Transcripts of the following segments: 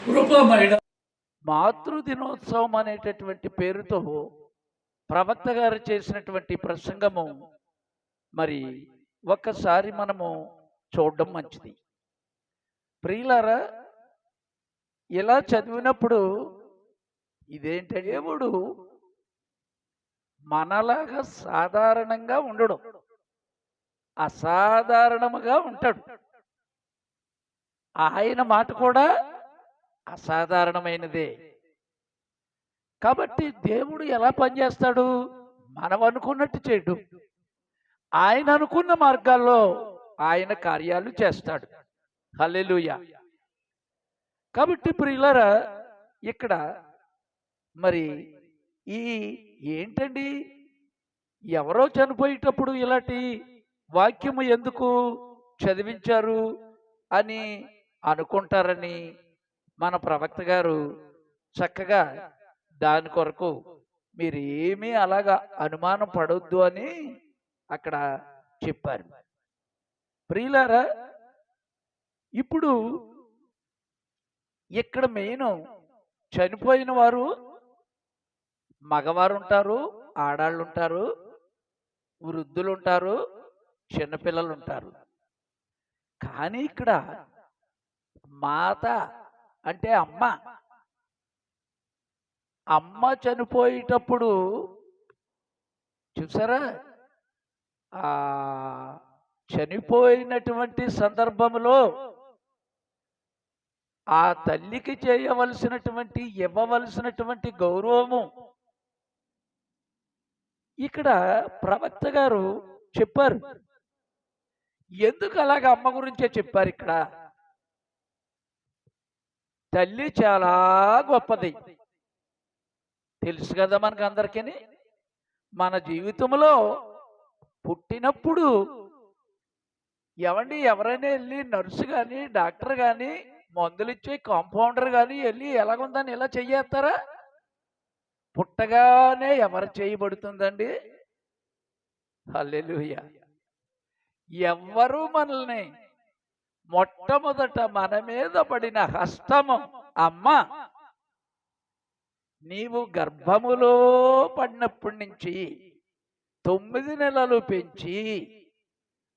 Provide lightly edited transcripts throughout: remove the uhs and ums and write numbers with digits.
కృపమైన మాతృ దినోత్సవం అనేటటువంటి పేరుతో ప్రవక్త గారు చేసినటువంటి ప్రసంగము మరి ఒక్కసారి మనము చూడడం మంచిది. ప్రియులారా, ఇలా చదివినప్పుడు ఇదేంటి, దేవుడు మనలాగా సాధారణంగా ఉండడు, అసాధారణముగా ఉంటాడు. ఆయన మాట కూడా అసాధారణమైనదే. కాబట్టి దేవుడు ఎలా పనిచేస్తాడు? మనం అనుకున్నట్టు చేయడు. ఆయన అనుకున్న మార్గాల్లో ఆయన కార్యాలు చేస్తాడు. హల్లెలూయా. కాబట్టి ప్రియులారా, ఇక్కడ మరి ఈ ఏంటండి, ఎవరో చనిపోయేటప్పుడు ఇలాంటి వాక్యము ఎందుకు చదివించారు అని అనుకుంటారని మన ప్రవక్త గారు చక్కగా దాని కొరకు మీరు ఏమీ అలాగా అనుమానం పడొద్దు అని అక్కడ చెప్పారు. ప్రియులారా, ఇప్పుడు ఇక్కడ మెయిన్ చనిపోయిన వారు మగవారు ఉంటారు, ఆడాళ్ళు ఉంటారు, వృద్ధులు ఉంటారు, చిన్నపిల్లలు ఉంటారు. కానీ ఇక్కడ మాత అంటే అమ్మ, అమ్మ చనిపోయేటప్పుడు చూసారా, ఆ చనిపోయినటువంటి సందర్భంలో ఆ తల్లికి చేయవలసినటువంటి ఇవ్వవలసినటువంటి గౌరవము ఇక్కడ ప్రవక్త గారు చెప్పారు. ఎందుకు అలాగ అమ్మ గురించే చెప్పారు? ఇక్కడ తల్లి చాలా గొప్పది, తెలుసు కదా మనకు అందరికీ. మన జీవితంలో పుట్టినప్పుడు ఎవరైనా వెళ్ళి నర్సు కానీ డాక్టర్ కానీ మందులు ఇచ్చే కాంపౌండర్ కానీ వెళ్ళి ఎలాగుందని ఇలా చెయ్యేస్తారా? పుట్టగానే ఎవరు చేయబడుతుందండి? హల్లెలూయా. ఎవ్వరూ మనల్ని మొట్టమొదట మన మీద పడిన హస్తము అమ్మ. నీవు గర్భములో పడినప్పటి నుంచి 9 నెలలు పెంచి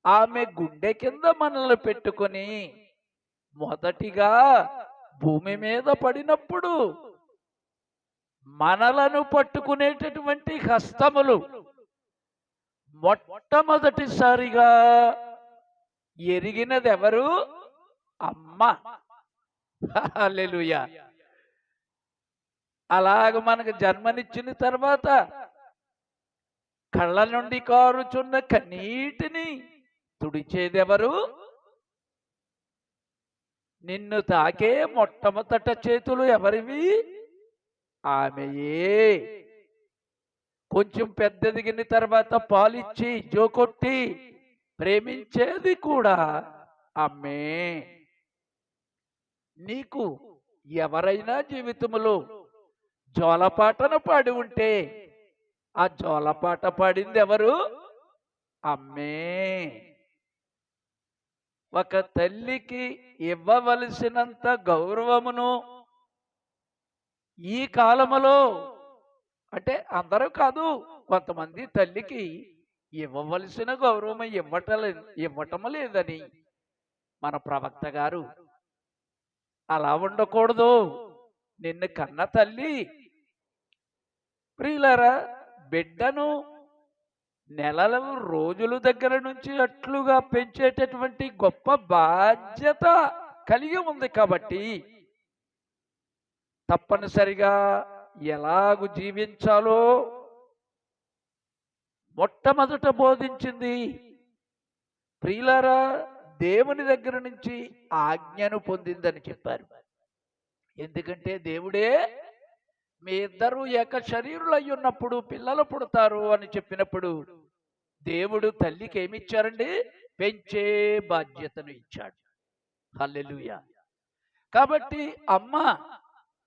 ఆమె గుండె కింద మనల్ని పెట్టుకొని మొదటిగా భూమి మీద పడినప్పుడు మనలను పట్టుకునేటటువంటి హస్తములు మొట్టమొదటిసారిగా ఎరిగినది ఎవరు? అమ్మ. హల్లెలూయా. అలాగ మనకు జన్మనిచ్చిన తర్వాత కళ్ళ నుండి కారుచున్న కన్నీటిని తుడిచేదెవరు? నిన్ను తాకే మొట్టమొదట చేతులు ఎవరివి? ఆమెయే. కొంచెం పెద్దదిగిన తర్వాత పాలిచ్చి జోకొట్టి ప్రేమించేది కూడా అమ్మే. నీకు ఎవరైనా జీవితంలో జోలపాటను పాడి ఉంటే ఆ జోలపాట పాడింది ఎవరు? అమ్మే. ఒక తల్లికి ఇవ్వవలసినంత గౌరవమును ఈ కాలములో, అంటే అందరూ కాదు, కొంతమంది తల్లికి ఇవ్వవలసిన గౌరవం ఇవ్వటం లేదని మన ప్రవక్త గారు, అలా ఉండకూడదు, నిన్ను కన్న తల్లి. ప్రియులారా, బిడ్డను నెలల రోజుల దగ్గర నుంచి అట్లుగా పెంచేటటువంటి గొప్ప బాధ్యత కలిగి ఉంది. కాబట్టి తప్పనిసరిగా ఎలాగు జీవించాలో మొట్టమొదట బోధించింది. ప్రియులారా, దేవుని దగ్గర నుంచి ఆజ్ఞను పొందిందని చెప్పారు. ఎందుకంటే దేవుడే మీ ఇద్దరు ఏక శరీరులై ఉన్నప్పుడు పిల్లలు పుడతారు అని చెప్పినప్పుడు దేవుడు తల్లికి ఏమిచ్చారండి? పెంచే బాధ్యతను ఇచ్చాడు. హల్లెలూయా. కాబట్టి అమ్మ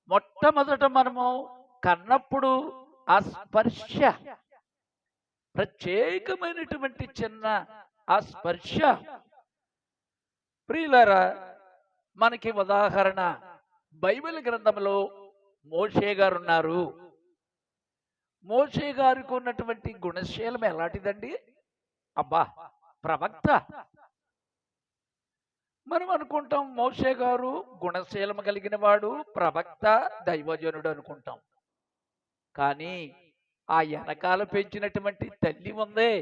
మొట్టమొదట మనము కన్నప్పుడు ఆ స్పర్శ, ప్రత్యేకమైనటువంటి చిన్న ఆ స్పర్శ. ప్రియులారా, మనకి ఉదాహరణ బైబిల్ గ్రంథంలో మోషే గారు ఉన్నారు. మోషే గారికి ఉన్నటువంటి గుణశీలం ఎలాంటిదండి? అబ్బా! ప్రవక్త. మనం అనుకుంటాం మోషే గారు గుణశీలం కలిగిన వాడు, ప్రవక్త, దైవజనుడు అనుకుంటాం. కానీ ఆ వెనకాల పెంచినటువంటి తల్లి ఉందే,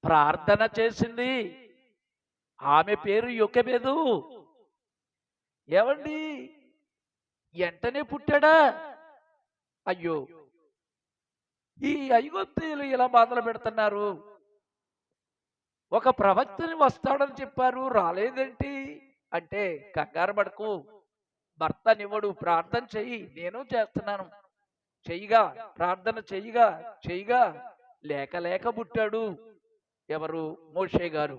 ప్రార్థన చేసింది. ఆమె పేరు యొకెబెదు. ఏవండి, వెంటనే పుట్టాడా? అయ్యో! ఈ ఐగుప్తీయులు ఇలా బాధలు పెడుతున్నారు. ఒక ప్రవక్తని వస్తాడని చెప్పారు, రాలేదేంటి అంటే, కంగారు పడకు, భర్తనివ్వడు, ప్రార్థన చెయ్యి, నేను చేస్తున్నాను. చెయ్యిగా, ప్రార్థన చెయ్యిగా చెయ్యిగా, లేక లేక పుట్టాడు. ఎవరు? మోషే గారు.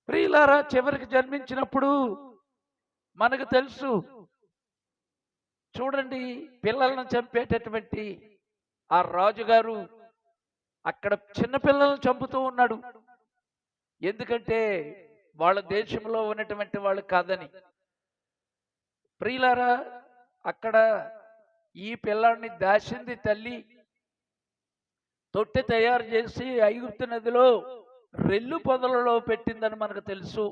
ప్రియులారా, చివరికి జన్మించినప్పుడు మనకు తెలుసు, చూడండి, పిల్లలను చంపేటటువంటి ఆ రాజుగారు అక్కడ చిన్న పిల్లలను చంపుతూ ఉన్నాడు. ఎందుకంటే వాళ్ళ దేశంలో ఉన్నటువంటి వాళ్ళు కాదని. ప్రియులారా, అక్కడ ఈ పిల్లాడిని దాచింది తల్లి. తొట్టె తయారు చేసి ఐగుప్తు నదిలో రెల్లు పొదలలో పెట్టిందని మనకు తెలుసు.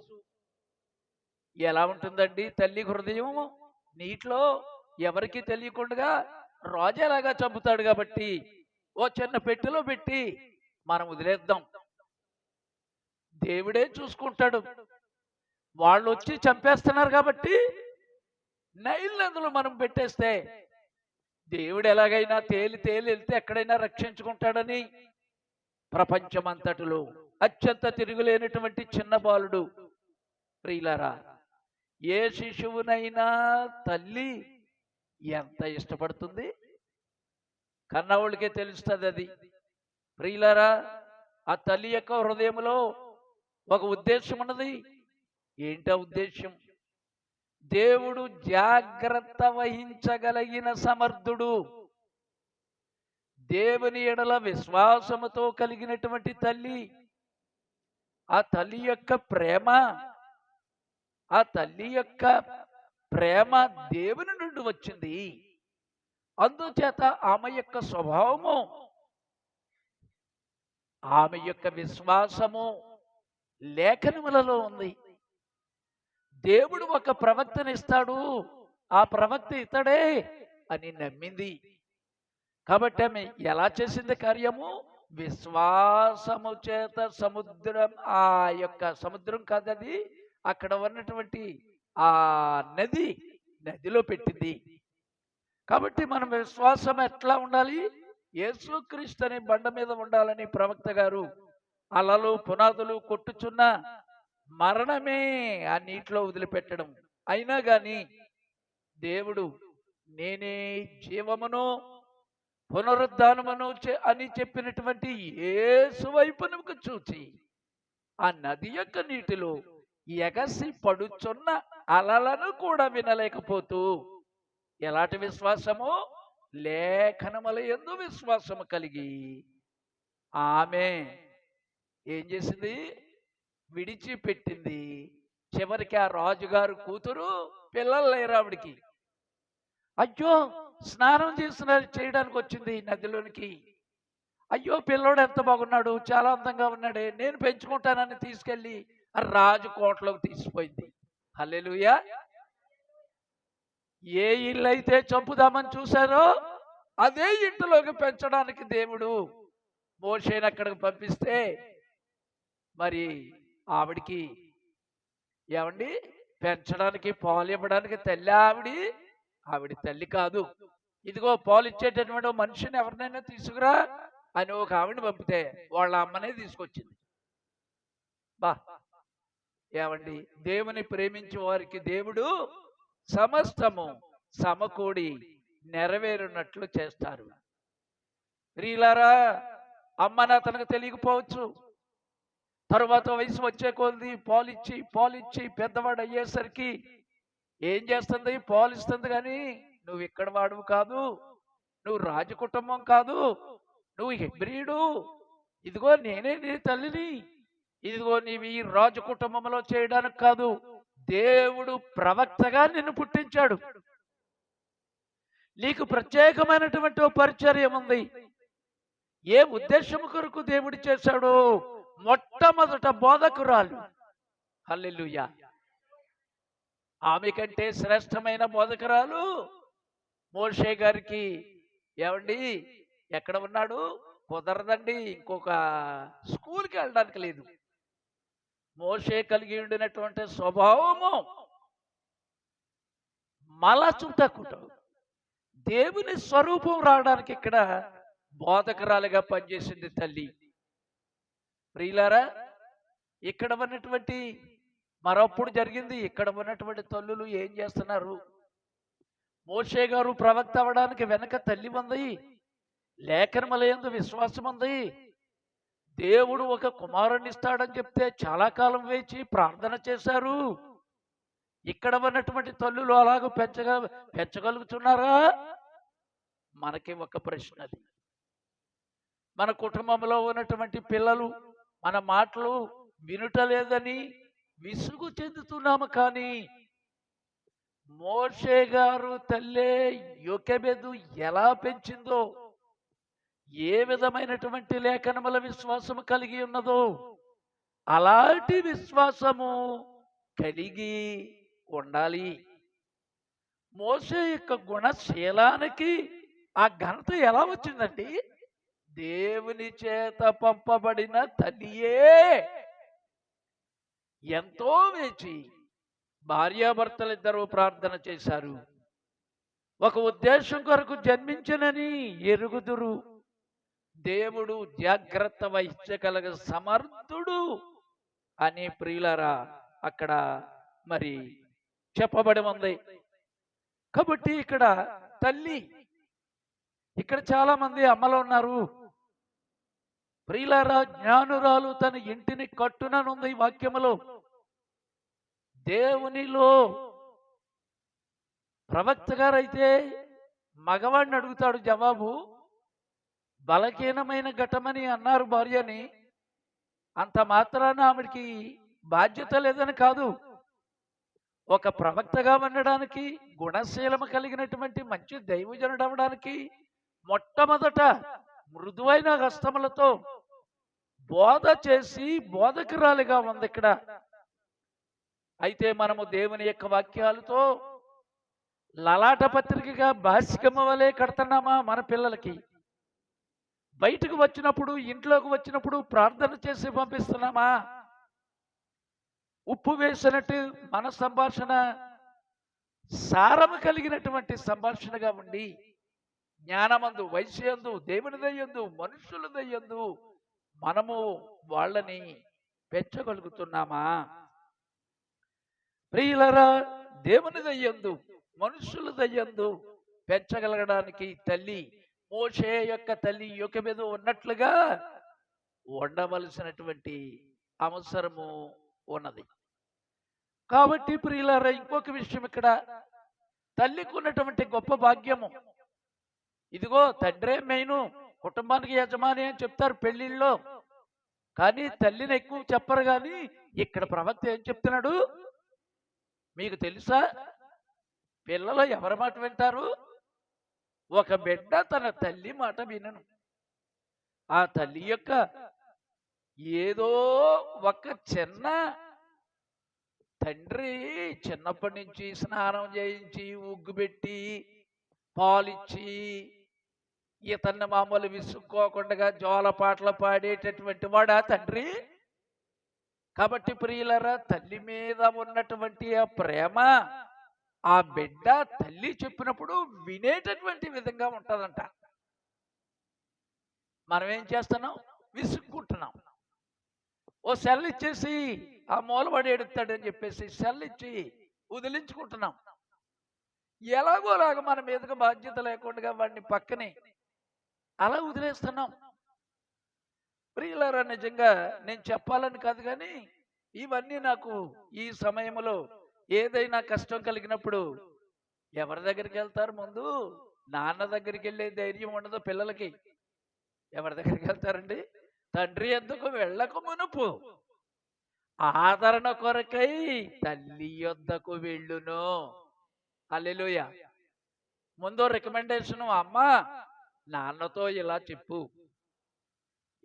ఎలా ఉంటుందండి తల్లి హృదయం? నీటిలో ఎవరికి తెలియకుండా రాజు ఎలాగా చంపుతాడు కాబట్టి ఓ చిన్న పెట్టెలో పెట్టి మనం వదిలేద్దాం, దేవుడే చూసుకుంటాడు. వాళ్ళు వచ్చి చంపేస్తున్నారు కాబట్టి నైల్ నదులు మనం పెట్టేస్తే దేవుడు ఎలాగైనా తేలి తేలి వెళ్తే ఎక్కడైనా రక్షించుకుంటాడని ప్రపంచమంతటిలో అత్యంత తిరుగులేనటువంటి చిన్న బాలుడు. ప్రియులారా, ఏ శిశువునైనా తల్లి ఎంత ఇష్టపడుతుంది కన్నవాళ్ళకే తెలుస్తుంది అది. ప్రియులారా, ఆ తల్లి యొక్క హృదయంలో ఒక ఉద్దేశం ఉన్నది. ఏంటా ఉద్దేశం? దేవుడు జాగ్రత్త వహించగలిగిన సమర్థుడు. దేవుని ఎడల విశ్వాసముతో కలిగినటువంటి తల్లి. ఆ తల్లి యొక్క ప్రేమ, ఆ తల్లి యొక్క ప్రేమ దేవుని నుండి వచ్చింది. అందుచేత ఆమె యొక్క స్వభావము, ఆమె యొక్క విశ్వాసము లేఖనములలో ఉంది. దేవుడు ఒక ప్రవక్తనిస్తాడు, ఆ ప్రవక్త ఇతడే అని నమ్మింది. కాబట్టి ఆమె ఎలా చేసింది కార్యము? విశ్వాసము చేత సముద్రం, ఆ యొక్క సముద్రం కాదది, అక్కడ ఉన్నటువంటి ఆ నదిలో పెట్టింది. కాబట్టి మన విశ్వాసం ఎట్లా ఉండాలి? యేసుక్రీస్తు అనే బండ మీద ఉండాలని ప్రవక్త గారు అలలు పునాదులు కొట్టుచున్న మరణమే ఆ నీటిలో వదిలిపెట్టడం. అయినా గాని దేవుడు నేనే జీవమును పునరుద్ధానమును అని చెప్పినటువంటి యేసు వైపునకు చూచి ఆ నది యొక్క నీటిలో ఎగసి పడుచున్న అలలను కూడా వినలేకపోతూ, ఎలాంటి విశ్వాసము? లేఖనముల యందు విశ్వాసము కలిగి ఆమె ఏం చేసింది? విడిచిపెట్టింది. చివరికి ఆ రాజుగారు కూతురు, పిల్లలు లేరు ఆవిడికి. అయ్యో, స్నానం చేయడానికి వచ్చింది నదిలోనికి. అయ్యో, పిల్లోడు ఎంత బాగున్నాడు, చాలా అందంగా ఉన్నాడే, నేను పెంచుకుంటానని తీసుకెళ్ళి ఆ రాజు కోటలోకి తీసిపోయింది. హల్లెలూయా. ఏ ఇల్లు అయితే చంపుదామని చూశారో అదే ఇంటిలోకి పెంచడానికి దేవుడు మోషేని అక్కడికి పంపిస్తే, మరి ఆవిడికి ఏమండి, పెంచడానికి పాలు ఇవ్వడానికి తల్లి ఆవిడ తల్లి కాదు. ఇదిగో పాలు ఇచ్చేటటువంటి మనిషిని ఎవరినైనా తీసుకురా అని ఒక ఆవిడని పంపితే వాళ్ళ అమ్మనే తీసుకొచ్చింది. బా, ఏమండి, దేవుని ప్రేమించే వారికి దేవుడు సమస్తము సమకూడి నెరవేరున్నట్లు చేస్తారు. ప్రియులారా, అమ్మని అతనికి తెలియకపోవచ్చు. తరువాత వయసు వచ్చే కొద్ది పాలిచ్చి పెద్దవాడు అయ్యేసరికి ఏం చేస్తుంది? పాలిస్తుంది. కానీ నువ్వు ఇక్కడ వాడువు కాదు, నువ్వు రాజు కుటుంబం కాదు, నువ్వు హెబ్రీయుడు, ఇదిగో నేనే నీ తల్లిని, ఇదిగో నీవు ఈ రాజు కుటుంబంలో చేయడానికి కాదు, దేవుడు ప్రవక్తగా నిన్ను పుట్టించాడు. నీకు ప్రత్యేకమైనటువంటి ఓ పరిచర్య ఉంది. ఏ ఉద్దేశము కొరకు దేవుడు చేశాడో మొట్టమొదట బోధకురాలు. హల్లెలూయా. ఆమె కంటే శ్రేష్టమైన బోధకురాలు మోషే గారికి ఏమండి ఎక్కడ ఉన్నాడు? కుదరదండి, ఇంకొక స్కూల్కి వెళ్ళడానికి లేదు. మోషే కలిగి ఉండినటువంటి స్వభావము మలచుటకుట, దేవుని స్వరూపం రావడానికి ఇక్కడ బోధకురాలుగా పనిచేసింది తల్లి. ప్రియులారా, ఇక్కడ ఉన్నటువంటి మరప్పుడు జరిగింది. ఇక్కడ ఉన్నటువంటి తల్లులు ఏం చేస్తున్నారు? మోషే గారు ప్రవక్త అవ్వడానికి వెనక తల్లి ఉంది, లేఖనములందు విశ్వాసం ఉంది. దేవుడు ఒక కుమారుని ఇస్తాడని చెప్తే చాలా కాలం వేచి ప్రార్థన చేశారు. ఇక్కడ ఉన్నటువంటి తల్లులు అలాగ పెంచగలుగుతున్నారా? మనకి ఒక ప్రశ్న అది. మన కుటుంబంలో ఉన్నటువంటి పిల్లలు మన మాటలు వినుటలేదని విసుగు చెందుతున్నాము. కానీ మోషే గారు తల్లే యోకెబెదు ఎలా పెంచిందో, ఏ విధమైనటువంటి లేఖనముల విశ్వాసము కలిగి ఉన్నదో అలాంటి విశ్వాసము కలిగి ఉండాలి. మోషే యొక్క గుణశీలానికి ఆ ఘనత ఎలా వచ్చిందండి? దేవుని చేత పంపబడిన తల్లియే ఎంతో వేచి భార్యాభర్తలిద్దరూ ప్రార్థన చేశారు. ఒక ఉద్దేశం కొరకు జన్మించనని ఎరుగుదురు. దేవుడు జాగ్రత్త వహించగలగ సమర్థుడు అని ప్రియులారా అక్కడ మరి చెప్పబడి ఉంది. కాబట్టి ఇక్కడ తల్లి, ఇక్కడ చాలా మంది అమ్మలు ఉన్నారు. ప్రియులారా, జ్ఞానురాలు తన ఇంటిని కట్టుననుంది ఈ వాక్యములో. దేవునిలో ప్రవక్త గారైతే మగవాడిని అడుగుతాడు జవాబు. బలహీనమైన ఘటమని అన్నారు భార్యని, అంత మాత్రాన ఆవిడికి బాధ్యత లేదని కాదు. ఒక ప్రవక్తగా ఉండడానికి, గుణశీలము కలిగినటువంటి మంచి దైవజనుడు అవడానికి మొట్టమొదట మృదువైన హస్తములతో బోధ చేసి బోధకురాలిగా ఉంది ఇక్కడ. అయితే మనము దేవుని యొక్క వాక్యాలతో లలాట పత్రికగా భాష్యము వలె కడుతున్నామా మన పిల్లలకి? బయటకు వచ్చినప్పుడు, ఇంట్లోకి వచ్చినప్పుడు ప్రార్థన చేసి పంపిస్తున్నామా? ఉప్పు వేసినట్టు మన సంభాషణ సారము కలిగినటువంటి సంభాషణగా ఉండి, జ్ఞానమందు, వయస్సు, దేవుని దయ్యందు, మనుషుల దయ్యందు మనము వాళ్ళని పెంచగలుగుతున్నామా? ప్రియులరా, దేవుని దయ్యందు, మనుషుల దయ్యందు పెంచగలగడానికి తల్లి, మోషే యొక్క తల్లి యోకెబెదు ఉన్నట్లుగా ఉండవలసినటువంటి అవసరము ఉన్నది. కాబట్టి ప్రియులారా, ఇంకొక విషయం ఇక్కడ తల్లికి ఉన్నటువంటి గొప్ప భాగ్యము. ఇదిగో తండ్రే మెయిన్, కుటుంబానికి యజమాని అని చెప్తారు పెళ్లిళ్ళలో, కానీ తల్లిని ఎక్కువ చెప్పరు. కానీ ఇక్కడ ప్రవక్త ఏం చెప్తున్నాడు మీకు తెలుసా? పిల్లలు ఎవరి మాట వింటారు? ఒక బిడ్డ తన తల్లి మాట వినను. ఆ తల్లి యొక్క ఏదో ఒక చిన్న తండ్రి చిన్నప్పటి నుంచి స్నానం చేయించి, ఉగ్గు పెట్టి, పాలిచ్చి, ఇతన్ని మామూలు విసుక్కోకుండా జోల పాటలు పాడేటటువంటి వాడా తండ్రి? కాబట్టి ప్రియులరా, తల్లి మీద ఉన్నటువంటి ఆ ప్రేమ ఆ బిడ్డ తల్లి చెప్పినప్పుడు వినేటటువంటి విధంగా ఉంటుందంట. మనం ఏం చేస్తున్నాం? విసుక్కుంటున్నాం. ఓ సెల్ ఇచ్చేసి ఆ మూలవాడు ఎడుతాడని చెప్పేసి సెల్ ఇచ్చి వదిలించుకుంటున్నాం. ఎలాగోలాగా మన మీదకి బాధ్యత లేకుండా వాడిని పక్కనే అలా వదిలేస్తున్నాం. ప్రియులారా, నిజంగా నేను చెప్పాలని కాదు, కానీ ఇవన్నీ నాకు ఈ సమయంలో ఏదైనా కష్టం కలిగినప్పుడు ఎవరి దగ్గరికి వెళ్తారు? ముందు నాన్న దగ్గరికి వెళ్ళే ధైర్యం ఉండదు పిల్లలకి. ఎవరి దగ్గరికి వెళ్తారండి? తండ్రి ఎందుకు వెళ్ళక మునుపు ఆదరణ కొరకై తల్లి యొద్దకు వెళ్ళును. హల్లెలూయా. ముందు రికమెండేషన్, అమ్మా నాన్నతో ఇలా చెప్పు.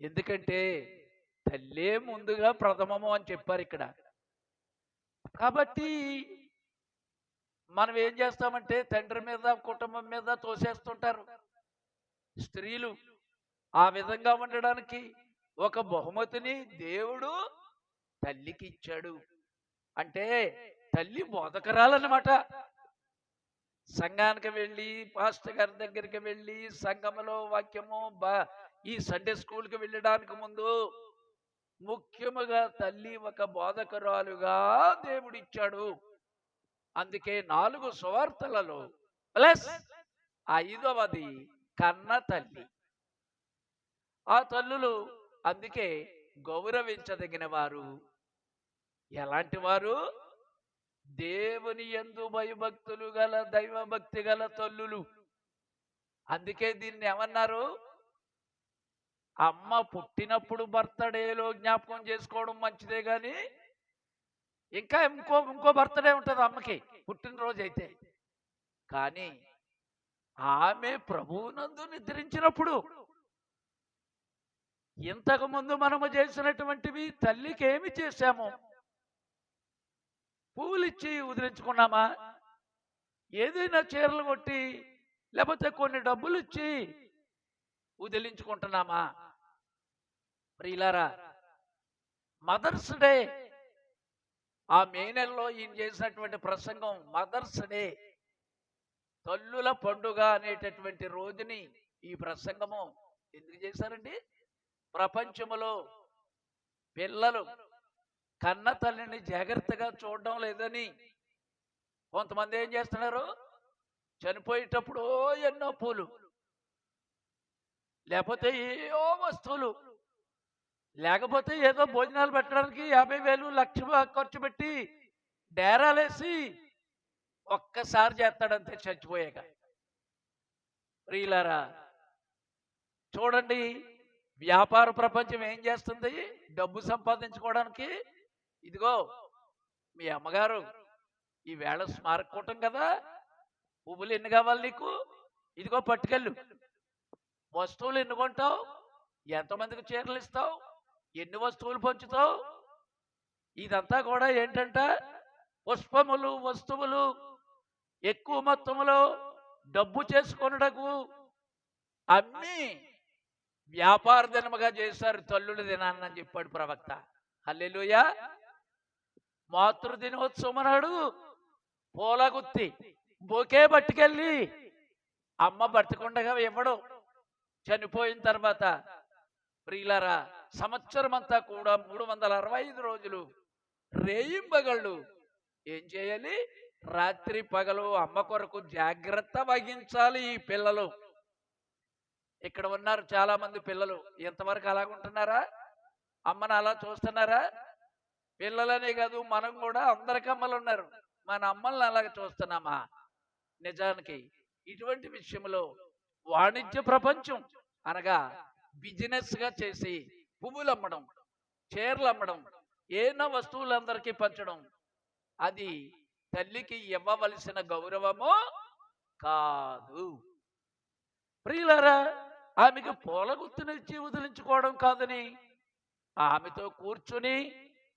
ఎందుకంటే తల్లే ముందుగా ప్రథమము అని చెప్పారు ఇక్కడ. కాబట్టి మనం ఏం చేస్తామంటే తండ్రి మీద, కుటుంబం మీద తోసేస్తుంటారు స్త్రీలు. ఆ విధంగా ఉండడానికి ఒక బహుమతిని దేవుడు తల్లికి ఇచ్చాడు. అంటే తల్లి బోధకరాలన్నమాట. సంఘానికి వెళ్ళి, పాస్టర్ గారి దగ్గరికి వెళ్ళి, సంఘములో వాక్యము ఈ సండే స్కూల్కి వెళ్ళడానికి ముందు ముఖ్యముగా తల్లి ఒక బోధకురాలుగా దేవుడిచ్చాడు. అందుకే 4 సువార్తలలో ప్లస్ 5వది కన్న తల్లి. ఆ తల్లులు అందుకే గౌరవించదగిన వారు. ఎలాంటి వారు? దేవుని యందు భయభక్తులు గల, దైవభక్తి గల తల్లులు. అందుకే దీన్ని ఏమన్నారు? అమ్మ పుట్టినప్పుడు బర్త్డేలో జ్ఞాపకం చేసుకోవడం మంచిదే గాని ఇంకా ఇంకో బర్త్డే ఉంటుంది అమ్మకి, పుట్టినరోజు అయితే. కానీ ఆమె ప్రభువునందు నిద్రించినప్పుడు, ఇంతకు ముందు మనము చేసినటువంటివి తల్లికి ఏమి చేశాము? పువ్వులిచ్చి వదిలించుకున్నామా? ఏదైనా చీరలు కొట్టి, లేకపోతే కొన్ని డబ్బులు ఇచ్చి వదిలించుకుంటున్నామా? ప్రియులారా, మదర్స్ డే, ఆ మే నెలలో ఈయన చేసినటువంటి ప్రసంగం మదర్స్ డే, తల్లుల పండుగ అనేటటువంటి రోజుని ఈ ప్రసంగము ఎందుకు చేశారండి? ప్రపంచంలో పిల్లలు కన్న తల్లిని జాగ్రత్తగా చూడడం లేదని కొంతమంది ఏం చేస్తున్నారు? చనిపోయేటప్పుడు ఎన్నో పూలు, లేకపోతే ఏవో వస్తువులు, లేకపోతే ఏదో భోజనాలు పెట్టడానికి 50,000 1,00,000 ఖర్చు పెట్టి డేరాలేసి ఒక్కసారి చేస్తాడంతే చచ్చిపోయాక. ప్రియులారా, చూడండి, వ్యాపార ప్రపంచం ఏం చేస్తుంది? డబ్బు సంపాదించుకోవడానికి, ఇదిగో మీ అమ్మగారు ఈవేళ స్మారకూటం కదా, పువ్వులు ఎన్ని కావాలి నీకు? ఇదిగో పట్టుకెళ్ళు. వస్తువులు ఎన్ని కొంటావు? ఎంతమందికి చీరలు ఇస్తావు? ఎన్ని వస్తువులు పంచుతావు? ఇదంతా కూడా ఏంటంట? పుష్పములు, వస్తువులు ఎక్కువ మొత్తంలో డబ్బు చేసుకొనుటకు అమ్మి వ్యాపార దినముగా చేశారు తల్లుల దినాన్ని చెప్పాడు ప్రవక్త. హల్లెలూయా. మాతృ దినోత్సవం నాడు పూలగుత్తి బొకే పట్టుకెళ్ళి అమ్మ బతికుండగా ఇవ్వడు, చనిపోయిన తర్వాత. ప్రియులారా, సంవత్సరం అంతా కూడా 365 రోజులు రేయింబగళ్ళు ఏం చేయాలి? రాత్రి పగలు అమ్మ కొరకు జాగ్రత్త వహించాలి ఈ పిల్లలు. ఇక్కడ ఉన్నారు చాలా మంది పిల్లలు, ఎంతవరకు అలాగుంటున్నారా? అమ్మను అలా చూస్తున్నారా? పిల్లలనే కాదు, మనం కూడా అందరికి అమ్మలు ఉన్నారు, మన అమ్మల్ని అలాగ చూస్తున్నామా? నిజానికి ఇటువంటి విషయంలో వాణిజ్య ప్రపంచం అనగా బిజినెస్ గా చేసి పువ్వులు అమ్మడం, చీరలు అమ్మడం, ఏనా వస్తువులందరికీ పంచడం, అది తల్లికి ఇవ్వవలసిన గౌరవమో కాదు. ప్రియులారా, ఆమెకు పూల గుర్తునిచ్చి వదిలించుకోవడం కాదని ఆమెతో కూర్చుని,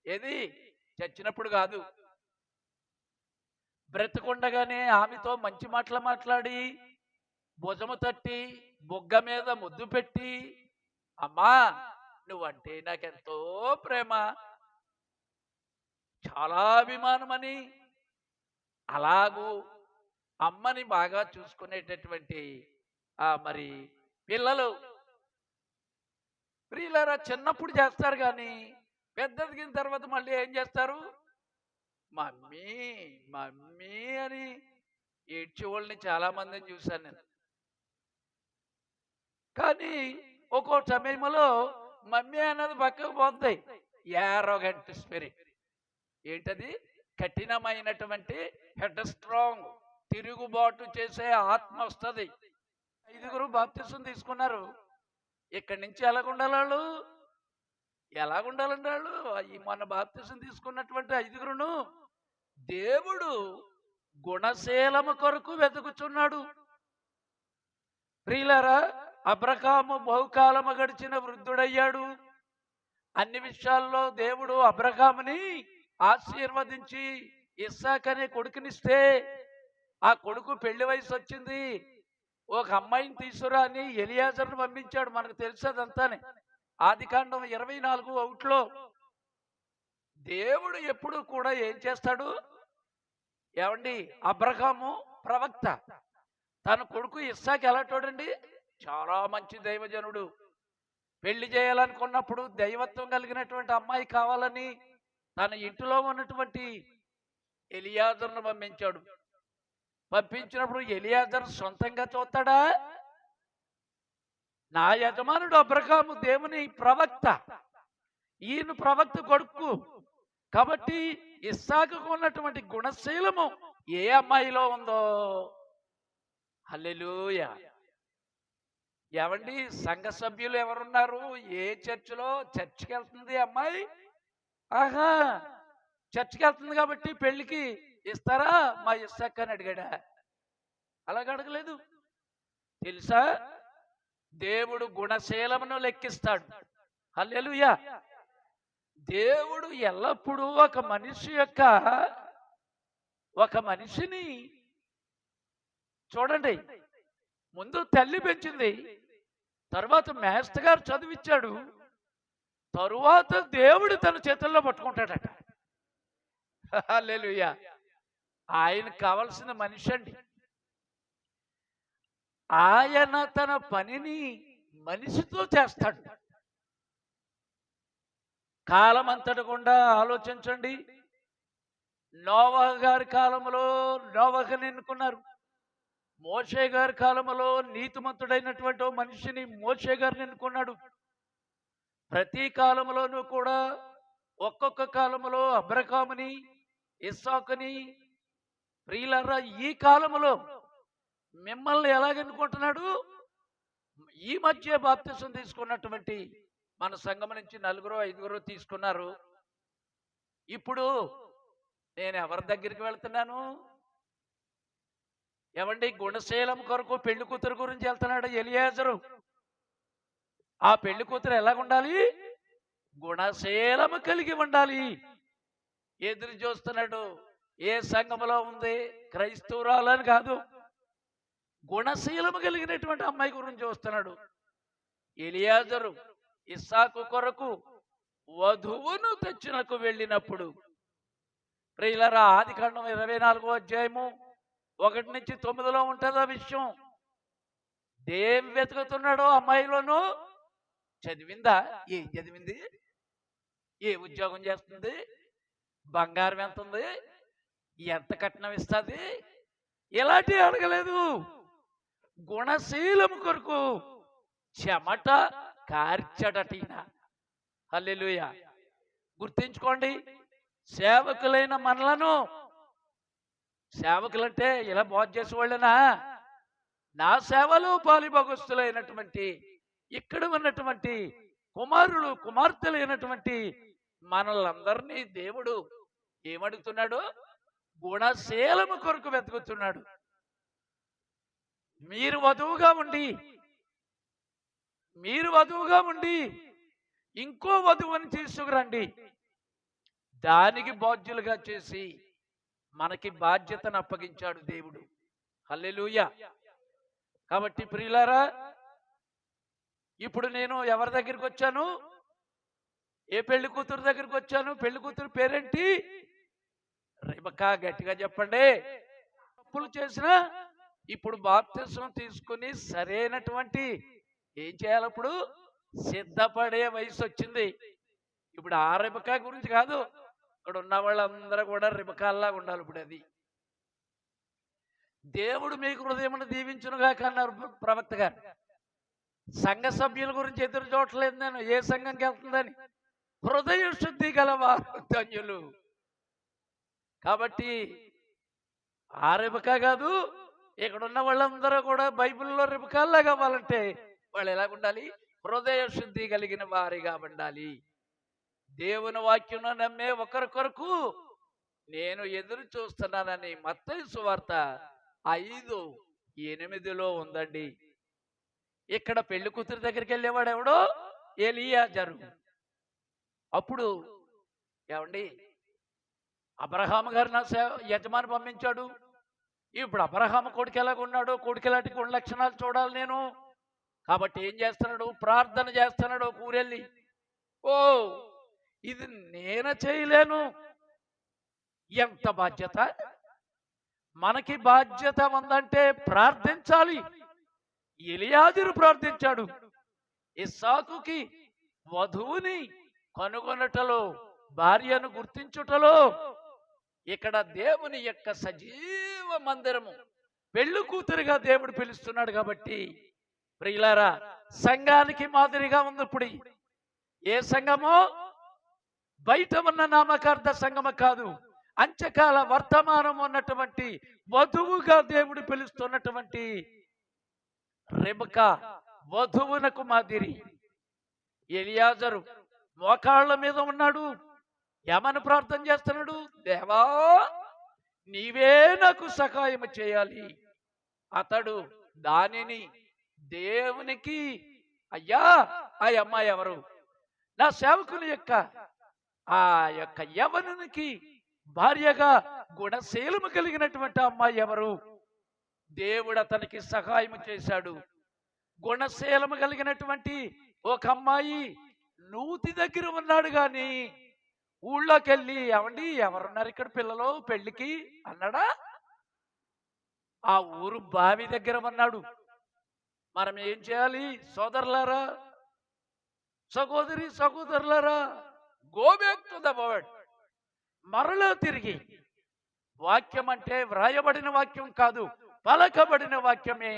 ఏది చచ్చినప్పుడు కాదు, బ్రతికుండగానే ఆమెతో మంచి మాటలు మాట్లాడి, భుజము తట్టి, బొగ్గ మీద ముద్దు పెట్టి, అమ్మా నువ్వంటే నాకెంతో ప్రేమ, చాలా అభిమానమని అలాగూ అమ్మని బాగా చూసుకునేటటువంటి మరి పిల్లలు, ప్రియులారా, చిన్నప్పుడు చేస్తారు కానీ పెద్దదిగిన తర్వాత మళ్ళీ ఏం చేస్తారు? మమ్మీ మమ్మీ అని ఏడ్చేవాళ్ళని చాలా మందిని చూశాను నేను. కానీ ఒక్కో సమయంలో మమ్మీ అన్నది పక్కకు పోతాయి. యారోగెంట్ స్పిరిట్ ఏంటది? కఠినమైనటువంటి హెడ్ స్ట్రాంగ్, తిరుగుబాటు చేసే ఆత్మ వస్తుంది. 5గురు బాప్తిసం తీసుకున్నారు. ఇక్కడి నుంచి ఎలాగుండాలి వాళ్ళు? ఎలాగుండాలండి వాళ్ళు? ఈ మొన్న బాప్తిసం తీసుకున్నటువంటి ఐదుగురును దేవుడు గుణశీలము కొరకు వెతుకుచున్నాడు. ప్రియులారా, అబ్రహాము బహుకాలము గడిచిన వృద్ధుడయ్యాడు. అన్ని విషయాల్లో దేవుడు అబ్రహాముని ఆశీర్వదించి ఇస్సాకు అనే కొడుకునిస్తే ఆ కొడుకు పెళ్లి వయసు వచ్చింది. ఒక అమ్మాయిని తీసుకురా అని ఎలియాజర్ను పంపించాడు. మనకు తెలుసదంతానే. ఆదికాండం 24:1 దేవుడు ఎప్పుడు కూడా ఏం చేస్తాడు ఏమండి? అబ్రహాము ప్రవక్త, తన కొడుకు ఇస్సాకు ఎలాంటోడండి? చాలా మంచి దైవజనుడు. పెళ్లి చేయాలనుకున్నప్పుడు దైవత్వం కలిగినటువంటి అమ్మాయి కావాలని తన ఇంటిలో ఉన్నటువంటి ఎలియాజర్ను పంపించాడు. పంపించినప్పుడు ఎలియాజర్ సొంతంగా చూస్తాడా? నా యజమానుడు అబ్రహాము దేవుని ప్రవక్త, ఈయన ప్రవక్త కొడుకు కాబట్టి ఇస్సాకుకు ఉన్నటువంటి గుణశీలము ఏ అమ్మాయిలో ఉందో. హల్లెలూయా. ఏమండి, సంఘ సభ్యులు ఎవరున్నారు? ఏ చర్చిలో? చర్చికి వెళ్తుంది అమ్మాయి. ఆహా, చర్చికి వెళ్తుంది కాబట్టి పెళ్లికి ఇస్తారా మా ఇస్సాకు అని అడిగాడా? అలాగ అడగలేదు. తెలుసా, దేవుడు గుణశీలమును లెక్కిస్తాడు. హల్లెలూయా. దేవుడు ఎల్లప్పుడూ ఒక మనిషిని చూడండి, ముందు తల్లి పెంచింది, తర్వాత మేస్టర్ గారు చదివించాడు, తరువాత దేవుడు తన చేతుల్లో పట్టుకుంటాడట. హల్లెలూయా. ఆయనకు కావలసిన మనిషి అండి. ఆయన తన పనిని మనిషితో చేస్తాడు. కాలం అంతటి గుండా ఆలోచించండి. నోవహు గారి కాలంలో నోవహుని ఎన్నుకున్నారు. మోషే గారి కాలంలో నీతిమంతుడైనటువంటి మనిషిని మోషే గారిని ఎన్నుకున్నాడు. ప్రతి కాలంలోనూ కూడా ఒక్కొక్క కాలంలో అబ్రహాముని, ఇస్సాకుని, ప్రియులారా, ఈ కాలంలో మిమ్మల్ని ఎలాగెన్నుకుంటున్నాడు? ఈ మధ్య బాప్తిసం తీసుకున్నటువంటి మన సంఘం నుంచి 4-5 తీసుకున్నారు. ఇప్పుడు నేను ఎవరి దగ్గరికి వెళ్తున్నాను? ఏమండి, గుణశీలం కొరకు పెళ్లి కూతురు గురించి వెళ్తున్నాడు ఎలియాజరు. ఆ పెళ్లి కూతురు ఎలాగుండాలి? గుణశీలము కలిగి ఉండాలి. ఎదురు చూస్తున్నాడు. ఏ సంఘములో ఉంది? క్రైస్తవురాలని కాదు, గుణశీలము కలిగినటువంటి అమ్మాయి గురించి చూస్తున్నాడు. ఎలియాజరు ఇస్సాకు కొరకు వధువును తెచ్చినకు వెళ్ళినప్పుడు, ప్రియులారా, ఆదికాండం 24:1-9 ఉంటుంది ఆ విషయం. దేం వెతుకుతున్నాడో అమ్మాయిలోనూ? చదివిందా? ఏం చదివింది? ఏ ఉద్యోగం చేస్తుంది? బంగారం ఎంత ఉంది? ఎంత కట్నం ఇస్తుంది? ఇలాంటివి అడగలేదు. గుణశీలము కొరకు చెమట కార్చడటీన. హల్లెలూయా. గుర్తించుకోండి, సేవకులైన మనలను, సేవకులంటే ఇలా బోధ చేసేవాళ్ళనా? నా సేవలో పాలిభాగస్తులైనటువంటి ఇక్కడ ఉన్నటువంటి కుమారులు కుమార్తెలైనటువంటి మనలందరినీ దేవుడు ఏమడుగుతున్నాడు? గుణశీలము కొరకు వెతుకుతున్నాడు. మీరు వధువుగా ఉండి ఇంకో వధువుని తీసుకురండి. దానికి బాధ్యులుగా చేసి మనకి బాధ్యతను అప్పగించాడు దేవుడు. హల్లెలూయా. కాబట్టి ప్రియులారా, ఇప్పుడు నేను ఎవరి దగ్గరికి వచ్చాను? ఏ పెళ్లి కూతురు దగ్గరికి వచ్చాను? పెళ్లి కూతురు పేరేంటి? రెబెకా. గట్టిగా చెప్పండి. తప్పులు చేసినా ఇప్పుడు బాప్తిసం తీసుకుని సరైనటువంటి ఏం చేయాలి? ఇప్పుడు సిద్ధపడే వయసు వచ్చింది. ఇప్పుడు ఆ రెబెకా గురించి కాదు, ఇక్కడ ఉన్న వాళ్ళందరూ కూడా రెబెకాల్లాగా ఉండాలి. ఇప్పుడు అది దేవుడు మీకు హృదయమును దీవించునుగా అన్నారు ప్రవక్త గారు. సంఘ సభ్యుల గురించి ఎదురు చూడట్లేదు నేను, ఏ సంఘంకి వెళ్తుందని. హృదయ శుద్ధి గలవారు ధన్యులు. కాబట్టి ఆ రెబెకా కాదు, ఇక్కడ ఉన్న వాళ్ళందరూ కూడా బైబిల్లో రెబెకాల్లాగా అవ్వాలంటే వాళ్ళు ఎలాగుండాలి? హృదయ శుద్ధి కలిగిన వారిగా ఉండాలి. దేవుని వాక్యం నమ్మే ఒకరి కొరకు నేను ఎదురు చూస్తున్నానని మత్తయి సువార్త 5:8లో ఉందండి. ఇక్కడ పెళ్లి కూతురు దగ్గరికి వెళ్ళేవాడు ఎవడో ఎలియాజరు. అప్పుడు ఏమండి, అబ్రహాము గారు నా యజమాని పంపించాడు, ఇప్పుడు అబ్రహాము కొడుకు ఎలాగున్నాడో, కొడుకు ఎలాంటి గుణ లక్షణాలు చూడాలి నేను. కాబట్టి ఏం చేస్తున్నాడు, ప్రార్థన చేస్తున్నాడు ఒక ఊరెళ్ళి. ఓ, ఇది నేను చేయలేను. ఎంత బాధ్యత! మనకి బాధ్యత ఉందంటే ప్రార్థించాలి. ఎలియాజరు ప్రార్థించాడు. ఇస్సాకుకి వధువుని కనుగొనటలో, భార్యను గుర్తించుటలో, ఇక్కడ దేవుని యొక్క సజీవ మందిరము పెళ్లి కూతురుగా దేవుడు పిలుస్తున్నాడు. కాబట్టి ప్రియులారా, సంఘానికి మాదిరిగా ఉంది. ఇప్పుడు ఏ సంఘమో బయట ఉన్న నామకార్థ సంఘము కాదు, అంత్యకాల వర్తమానం ఉన్నటువంటి వధువుగా దేవుడు పిలుస్తున్నటువంటి రెబెకా వధువునకు మాదిరి. ఎలియాజరు మోకాళ్ళ మీద ఉన్నాడు. ఏమని ప్రార్థన చేస్తున్నాడు, దేవా నీవే నాకు సహాయం చేయాలి. అతడు దానిని దేవునికి, అయ్యా ఆ అమ్మాయి ఎవరు, నా సేవకుని యొక్క ఆ యొక్క యవనునికి భార్యగా గుణశీలము కలిగినటువంటి అమ్మాయి ఎవరు? దేవుడు అతనికి సహాయం చేశాడు. గుణశీలము కలిగినటువంటి ఒక అమ్మాయి నూతి దగ్గర ఉన్నాడు గాని ఊళ్ళోకి వెళ్ళి, ఏమండి ఎవరున్నారు ఇక్కడ పిల్లలు పెళ్లికి అన్నాడా? ఆ ఊరు బావి దగ్గర ఉన్నాడు. మనం ఏం చేయాలి సోదరులారా, సహోదరులారా, go back to the word. మరలా తిరిగి, వాక్యం అంటే వ్రాయబడిన వాక్యం కాదు, పలకబడిన వాక్యమే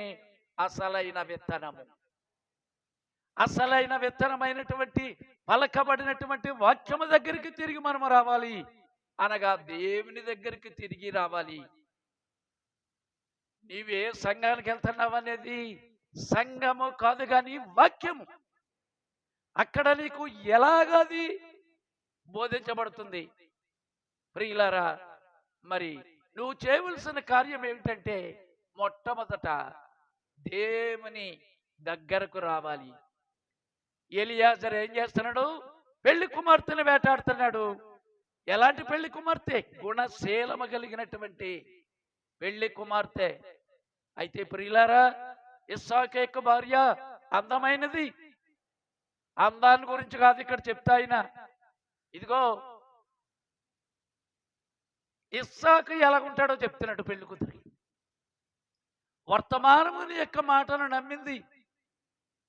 అసలైన విత్తనము. అసలైన విత్తనమైనటువంటి పలకబడినటువంటి వాక్యము దగ్గరికి తిరిగి మనము రావాలి, అనగా దేవుని దగ్గరికి తిరిగి రావాలి. నీవే సంఘానికి వెళ్తున్నావు అనేది సంఘము కాదు కానీ వాక్యము. అక్కడ నీకు ఎలాగది బోధించబడుతుంది. ప్రియులారా, మరి నువ్వు చేయవలసిన కార్యం ఏమిటంటే మొట్టమొదట దేవుని దగ్గరకు రావాలి. ఎలియాజరు ఏం చేస్తున్నాడు, పెళ్లి కుమార్తెను వేటాడుతున్నాడు. ఎలాంటి పెళ్లి కుమార్తె? గుణశీలము కలిగినటువంటి పెళ్లి కుమార్తె. అయితే ప్రియులారా, ఇస్సాకు యొక్క భార్య అందమైనది. అందాన్ని గురించి కాదు ఇక్కడ చెప్తా ఆయన. ఇదిగో ఇస్సాకు ఎలాగుంటాడో చెప్తున్నాడు పెళ్లి కూతురి. వర్తమానముని యొక్క మాటను నమ్మింది,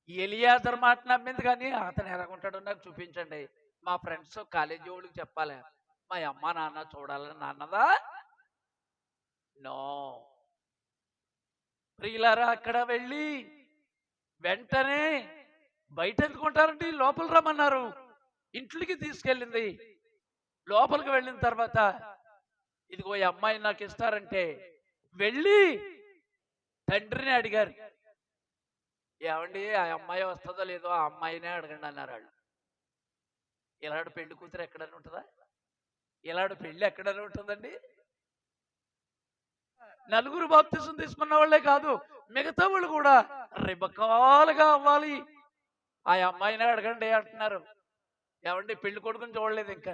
ఎలియాజరు మాట నమ్మింది. కానీ అతను ఎలాగుంటాడో నాకు చూపించండి, మా ఫ్రెండ్స్ కాలేజీ వాళ్ళకి చెప్పాలి, మా అమ్మ నాన్న చూడాలని అన్నదా? నో. ప్రియులారా, అక్కడ వెళ్ళి వెంటనే బయట ఎందుకుంటారంటే లోపల రమ్మన్నారు. ఇంట్లోకి తీసుకెళ్ళింది. లోపలికి వెళ్ళిన తర్వాత ఇదిగో ఈ అమ్మాయి నాకు ఇస్తారంటే వెళ్ళి తండ్రిని అడిగారు, ఏమండి ఆ అమ్మాయి వస్తుందో లేదో ఆ అమ్మాయినే అడగండి అన్నారు వాళ్ళు. ఇలాంటి పెళ్లి కూతురు ఎక్కడైనా ఉంటుందా? ఇలాంటి పెళ్లి ఎక్కడైనా ఉంటుందండి? నలుగురు బాప్తిసం తీసుకున్న వాళ్ళే కాదు, మిగతా వాళ్ళు కూడా రిబకాలుగా అవ్వాలి. ఆ అమ్మాయినే అడగండి అంటున్నారు. ఏమండి పెళ్లి కొడుకుని చూడలేదు, ఇంకా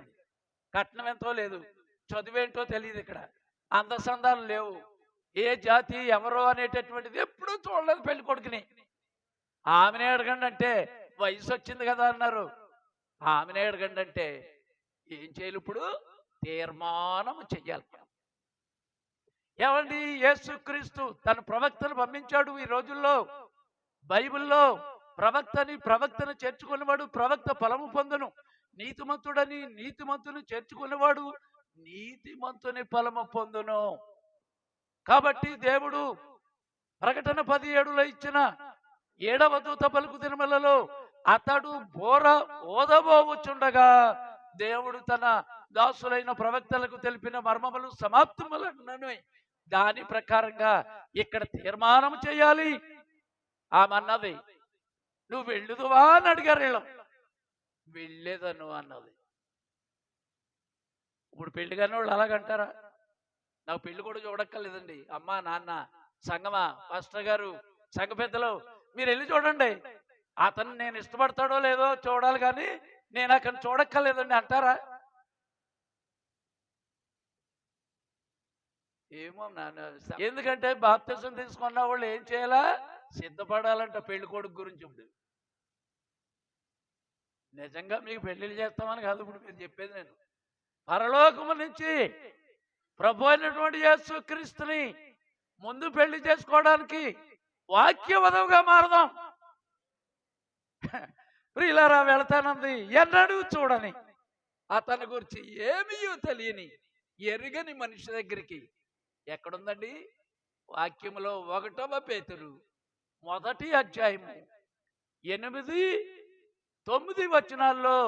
కట్నం ఎంతో లేదు, చదువేంటో తెలియదు, ఇక్కడ అందసందాలు లేవు, ఏ జాతి ఎవరో అనేటటువంటిది ఎప్పుడూ చూడలేదు పెళ్లి కొడుకుని. ఆమెనే అడగండి అంటే వయసు వచ్చింది కదా అన్నారు. ఆమెనే అడగండి అంటే ఏం చేయాలి? ఇప్పుడు తీర్మానం చెయ్యాలి. ఏమండి, యేసుక్రీస్తు తన ప్రవక్తను పంపించాడు. ఈ రోజుల్లో బైబిల్లో ప్రవక్తను చేర్చుకునేవాడు ప్రవక్త ఫలము పొందును, నీతిమంతుడని నీతిమంతుని చేర్చుకునేవాడు నీతిమంతుని ఫలము పొందును. కాబట్టి దేవుడు ప్రకటన 17లో ఇచ్చిన 7వ దూత పలుకు దినములలో అతడు బోర ఓదబోవచ్చుండగా దేవుడు తన దాసులైన ప్రవక్తలకు తెలిపిన మర్మములు సమాప్తములన్నను. దాని ప్రకారంగా ఇక్కడ తీర్మానం చేయాలి. ఆమె అన్నది, నువ్వు వెళ్ళుదువా అని అడిగారు వీళ్ళు. వెళ్ళేదను అన్నది. ఇప్పుడు పెళ్లి కాని వాళ్ళు అలాగంటారా? నాకు పెళ్లి కూడా చూడక్కర్లేదండి, అమ్మా నాన్న సంగమా పాస్టర్ గారు సంఘ పెద్దలు మీరు వెళ్ళి చూడండి, అతను నేను ఇష్టపడతాడో లేదో చూడాలి కానీ నేను అక్కడ చూడక్కర్లేదండి అంటారా? ఏమో నాన్న. ఎందుకంటే బాప్తిసం తీసుకున్న వాళ్ళు ఏం చేయాలా? సిద్ధపడాలంట పెళ్లి కొడుకు గురించి. ఇప్పుడు నిజంగా మీకు పెళ్లిళ్ళు చేస్తామని కాదు ఇప్పుడు మీరు చెప్పేది. నేను పరలోకము నుంచి ప్రభు అయినటువంటి యేసు క్రీస్తుని ముందు పెళ్లి చేసుకోవడానికి వాక్యవధవుగా మారదాం. ప్రియులారా, వెళతానంది ఎన్నడూ చూడని, అతని గురించి ఏమీ తెలియని ఎరుగని మనిషి దగ్గరికి ఎక్కడుందండి? వాక్యములో 1వ పేతురు 1వ అధ్యాయము 8, 9 వచనాల్లో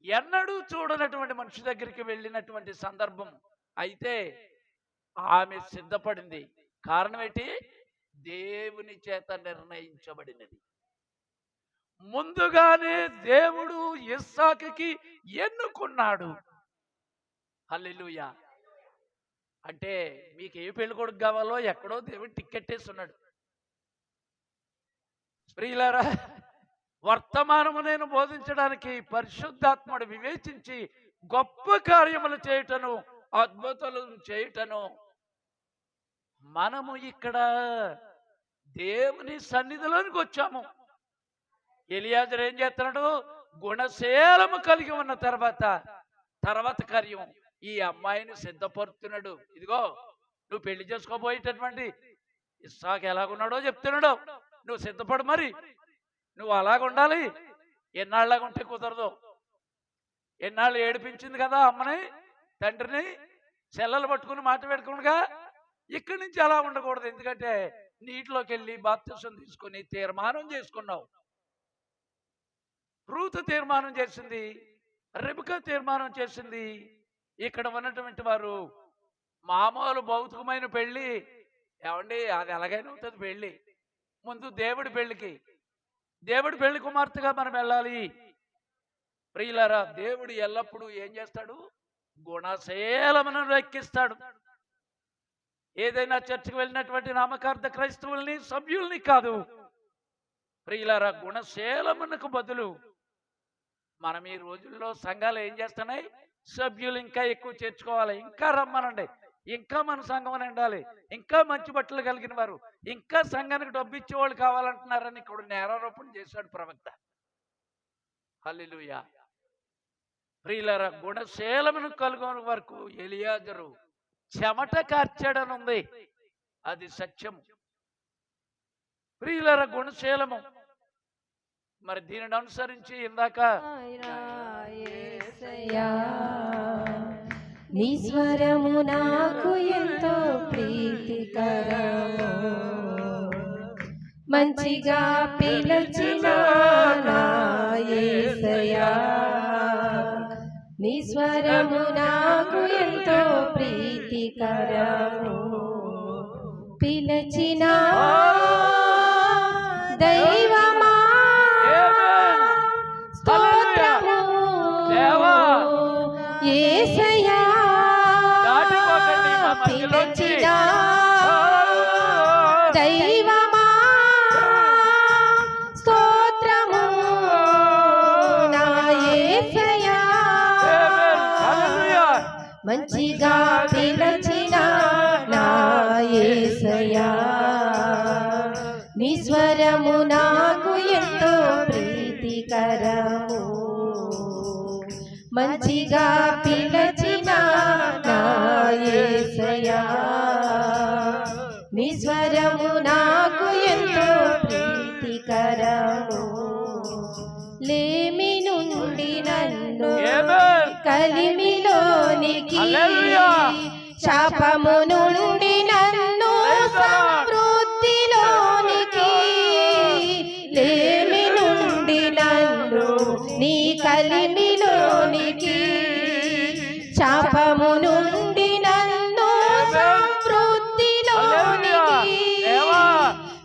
ఎన్నడూ చూడనటువంటి మనిషి దగ్గరికి వెళ్ళినటువంటి సందర్భం. అయితే ఆమె సిద్ధపడింది. కారణం ఏంటి? దేవుని చేత నిర్ణయించబడినది. ముందుగానే దేవుడు ఇస్సాకుకి ఎన్నుకున్నాడు. హల్లెలూయా. అంటే మీకు ఏ పెళ్లి కొడుకు కావాలో ఎక్కడో దేవుడు టికెట్ వేస్తున్నాడు. ప్రియులారా, వర్తమానము నేను బోధించడానికి పరిశుద్ధాత్ముడు వివేచించి గొప్ప కార్యములు చేయటను, అద్భుతాలు చేయటను, మనము ఇక్కడ దేవుని సన్నిధిలోనికి వచ్చాము. ఎలియాజరు ఏం చేస్తున్నాడు? గుణశీలము కలిగి ఉన్న తర్వాత కార్యం ఈ అమ్మాయిని సిద్ధపరుస్తున్నాడు. ఇదిగో నువ్వు పెళ్లి చేసుకోబోయేటటువంటి ఇస్సాకు ఎలాగున్నాడో చెప్తున్నాడు. నువ్వు సిద్ధపడు, మరి నువ్వు అలాగ ఉండాలి. ఎన్నాళ్ళగా ఉంటే కుదరదు. ఎన్నాళ్ళు ఏడిపించింది కదా అమ్మని, తండ్రిని, చెల్లెలు పట్టుకుని మాట పెట్టుకునిగా. ఇక్కడి నుంచి అలా ఉండకూడదు. ఎందుకంటే నీటిలోకి వెళ్ళి బాప్తిసం తీసుకుని తీర్మానం చేసుకున్నావు. రూతు తీర్మానం చేసింది, రెబెకా తీర్మానం చేసింది. ఇక్కడ ఉన్నటువంటి వారు మామూలు భౌతికమైన పెళ్ళి ఏమండి, అది ఎలాగైనా అవుతుంది పెళ్ళి. ముందు దేవుడి పెళ్లి కుమార్తెగా మనం వెళ్ళాలి. ప్రియులారా, దేవుడు ఎల్లప్పుడూ ఏం చేస్తాడు? గుణశీలమును ఎక్కిస్తాడు. ఏదైనా చర్చికి వెళ్ళినటువంటి నామకార్థ క్రైస్తవుల్ని, సభ్యుల్ని కాదు. ప్రియులారా, గుణశీలమునకు బదులు మనం ఈ రోజుల్లో సంఘాలు ఏం చేస్తున్నాయి? సభ్యులు ఇంకా ఎక్కువ చేర్చుకోవాలి, ఇంకా రమ్మనండి, ఇంకా మన సంఘం నిండాలి, ఇంకా మంచి బట్టలు కలిగిన వారు, ఇంకా సంఘానికి డబ్బు ఇచ్చేవాళ్ళు కావాలంటున్నారని ఇక్కడ నేరారోపణ చేశాడు ప్రవక్త. హల్లెలూయా. ప్రియులారా, గుణశీలమును కలుగొని వరకు ఎలియాజరు చెమట కార్చాడనుంది. అది సత్యం. ప్రియులారా, గుణశీలము. మరి దీనిని అనుసరించి ఇందాక నీ స్వరము నాకు ఎంతో ప్రీతికరము, మంచిగా పిలిచిన నా యేసయ్యా. నీ స్వరము నాకు ఎంతో ప్రీతికరము, పిలిచిన దైవమా స్తోత్రము యేసయ్యా. పిలిచిన దైవమా స్తోత్రము నా యేసయ్యా. మంచిగా పిలిచిన నా యేసయ్యా. నీ స్వరము నాకు ఎంతో ప్రీతికరము, మంచిగా పిలిచిన నా యేసయ్యా. నీ స్వరము నాకు ఎంతో ప్రీతికరము, లేమి నుండి నన్ను కలిమిలోనికి, శాపము నుండి నన్ను సమృద్ధిలోనికి, లేమి నుండి నన్ను నీ కలిమిలోనికి, శాపము నుండి నన్ను సమృద్ధిలోనికి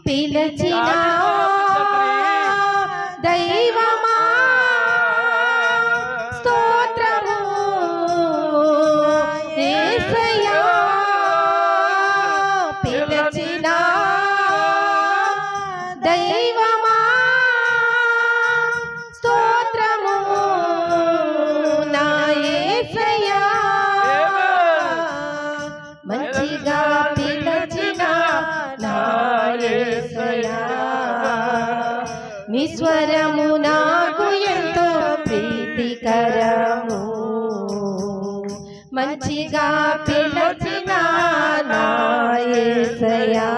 పిలిచిన దైవమా స్తోత్రము పిలచిన దైవమా స్తోత్రము నా యేసయ్యా మంచిగా పిలచిన నా యేసయ్యా నీ స్వరము నాకు ఎంతో ప్రీతికరము మంచిగా పిలచిన నా యేసయ్యా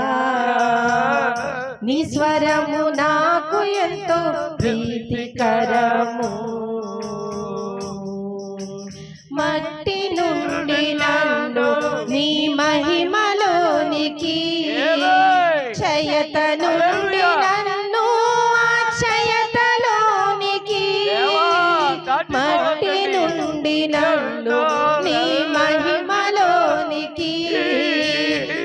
నీ స్వరము నాకు ఎంతో ప్రీతికరము మట్టి నుండి నన్ను నీ మహిమలోనికి క్షయత నుండి నన్ను అక్షయతలోనికి మట్టి నుండి నన్ను నీ మహిమలోనికి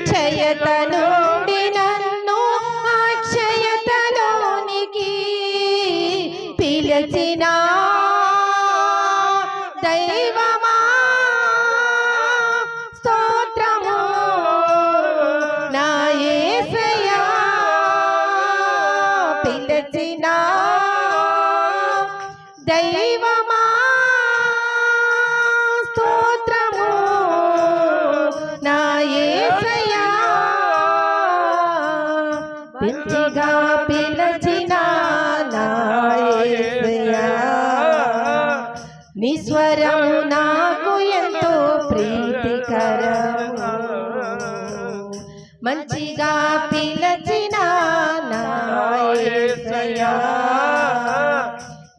క్షయత నుండి నన్ను అక్షయతలోనికి పిలచిన దైవమా స్తోత్రము నా యేసయ్యా పిలచిన దైవమా స్తోత్రము నా యేసయ్యా పిచ్చిగా పిలచిన నా యేసయ్యా నీ స్వరము నాకు ఎంతో ప్రీతికరము మంచిగా పిలచిన నా యేసయ్యా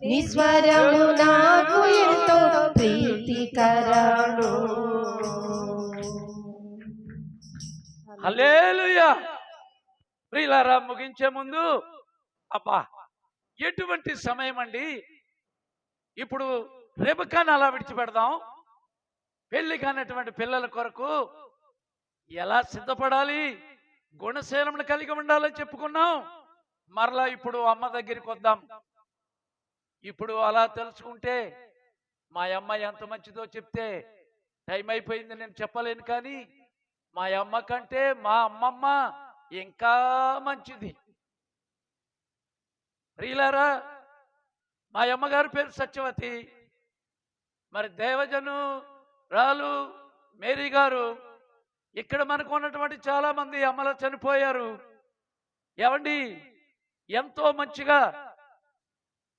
నీ స్వరము నాకు ఎంతో ప్రీతికరము హల్లెలూయా. ప్రియులారా, ముగించే ముందు అబ్బా ఎటువంటి సమయం అండి. ఇప్పుడు రెబెక్కాను అలా విడిచిపెడదాం. పెళ్లి కానటువంటి పిల్లల కొరకు ఎలా సిద్ధపడాలి, గుణశీలమును కలిగి ఉండాలని చెప్పుకున్నాం. మరలా ఇప్పుడు అమ్మ దగ్గరికి వద్దాం. ఇప్పుడు అలా తెలుసుకుంటే మా అమ్మ ఎంత మంచిదో చెప్తే టైం అయిపోయింది, నేను చెప్పలేను. కానీ మా అమ్మ కంటే మా అమ్మమ్మ ఇంకా మంచిది. ప్రియులారా, మా అమ్మగారి పేరు సత్యవతి. మరి దేవజను రాలు మేరీ గారు ఇక్కడ మనకు ఉన్నటువంటి చాలా మంది అమ్మలు చనిపోయారు. ఏమండి, ఎంతో మంచిగా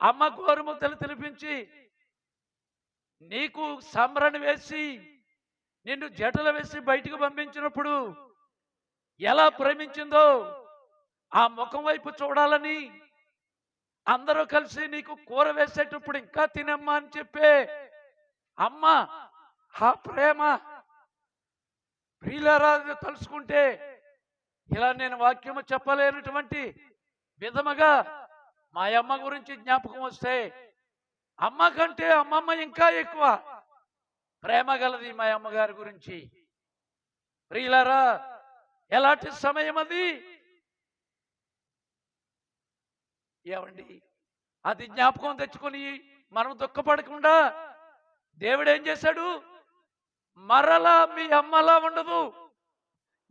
అమ్మ గోరుముద్దలు తినిపించి నీకు సంబరణ వేసి నిన్ను జటలు వేసి బయటికి పంపించినప్పుడు ఎలా ప్రేమించిందో ఆ ముఖం వైపు చూడాలని అందరూ కలిసి నీకు కూర వేసేటప్పుడు ఇంకా తినమ్మా అని చెప్పే అమ్మ ఆ ప్రేమ ప్రియులారా తలుసుకుంటే ఇలా నేను వాక్యము చెప్పలేనటువంటి విధముగా మా అమ్మ గురించి జ్ఞాపకం వస్తే అమ్మ కంటే అమ్మమ్మ ఇంకా ఎక్కువ ప్రేమ గలది మా అమ్మగారి గురించి. ప్రియులారా, ఎలాంటి సమయం అది. ఏమండి, అది జ్ఞాపకం తెచ్చుకొని మనం దుఃఖపడకుండా దేవుడు ఏం చేశాడు, మరలా మీ అమ్మలా ఉండదు,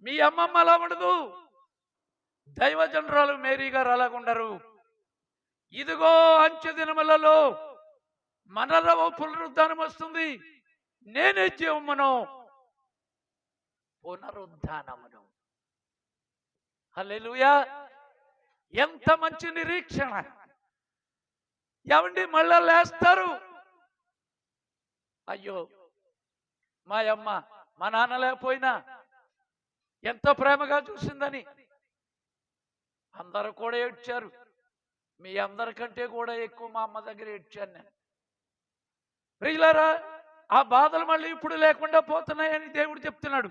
మీ అమ్మమ్మ అలా ఉండదు, దైవజనరాలు మేరీ గారు అలాగుండరు. ఇదిగో అంచె దినములలో మనలో పునరుద్ధానం వస్తుంది, నేనే జీవమును పునరుద్ధానమును. హల్లెలూయా. ఎంత మంచి నిరీక్షణ. ఏమండి, మళ్ళా లేస్తారు. అయ్యో, మా అమ్మ మా నాన్న లేకపోయినా ఎంతో ప్రేమగా చూసిందని అందరూ కూడా ఏడ్చారు. మీ అందరికంటే కూడా ఎక్కువ మా అమ్మ దగ్గర ఏడ్చాను నేను. ప్రియులారా, ఆ బాధలు మళ్ళీ ఇప్పుడు లేకుండా పోతున్నాయని దేవుడు చెప్తున్నాడు.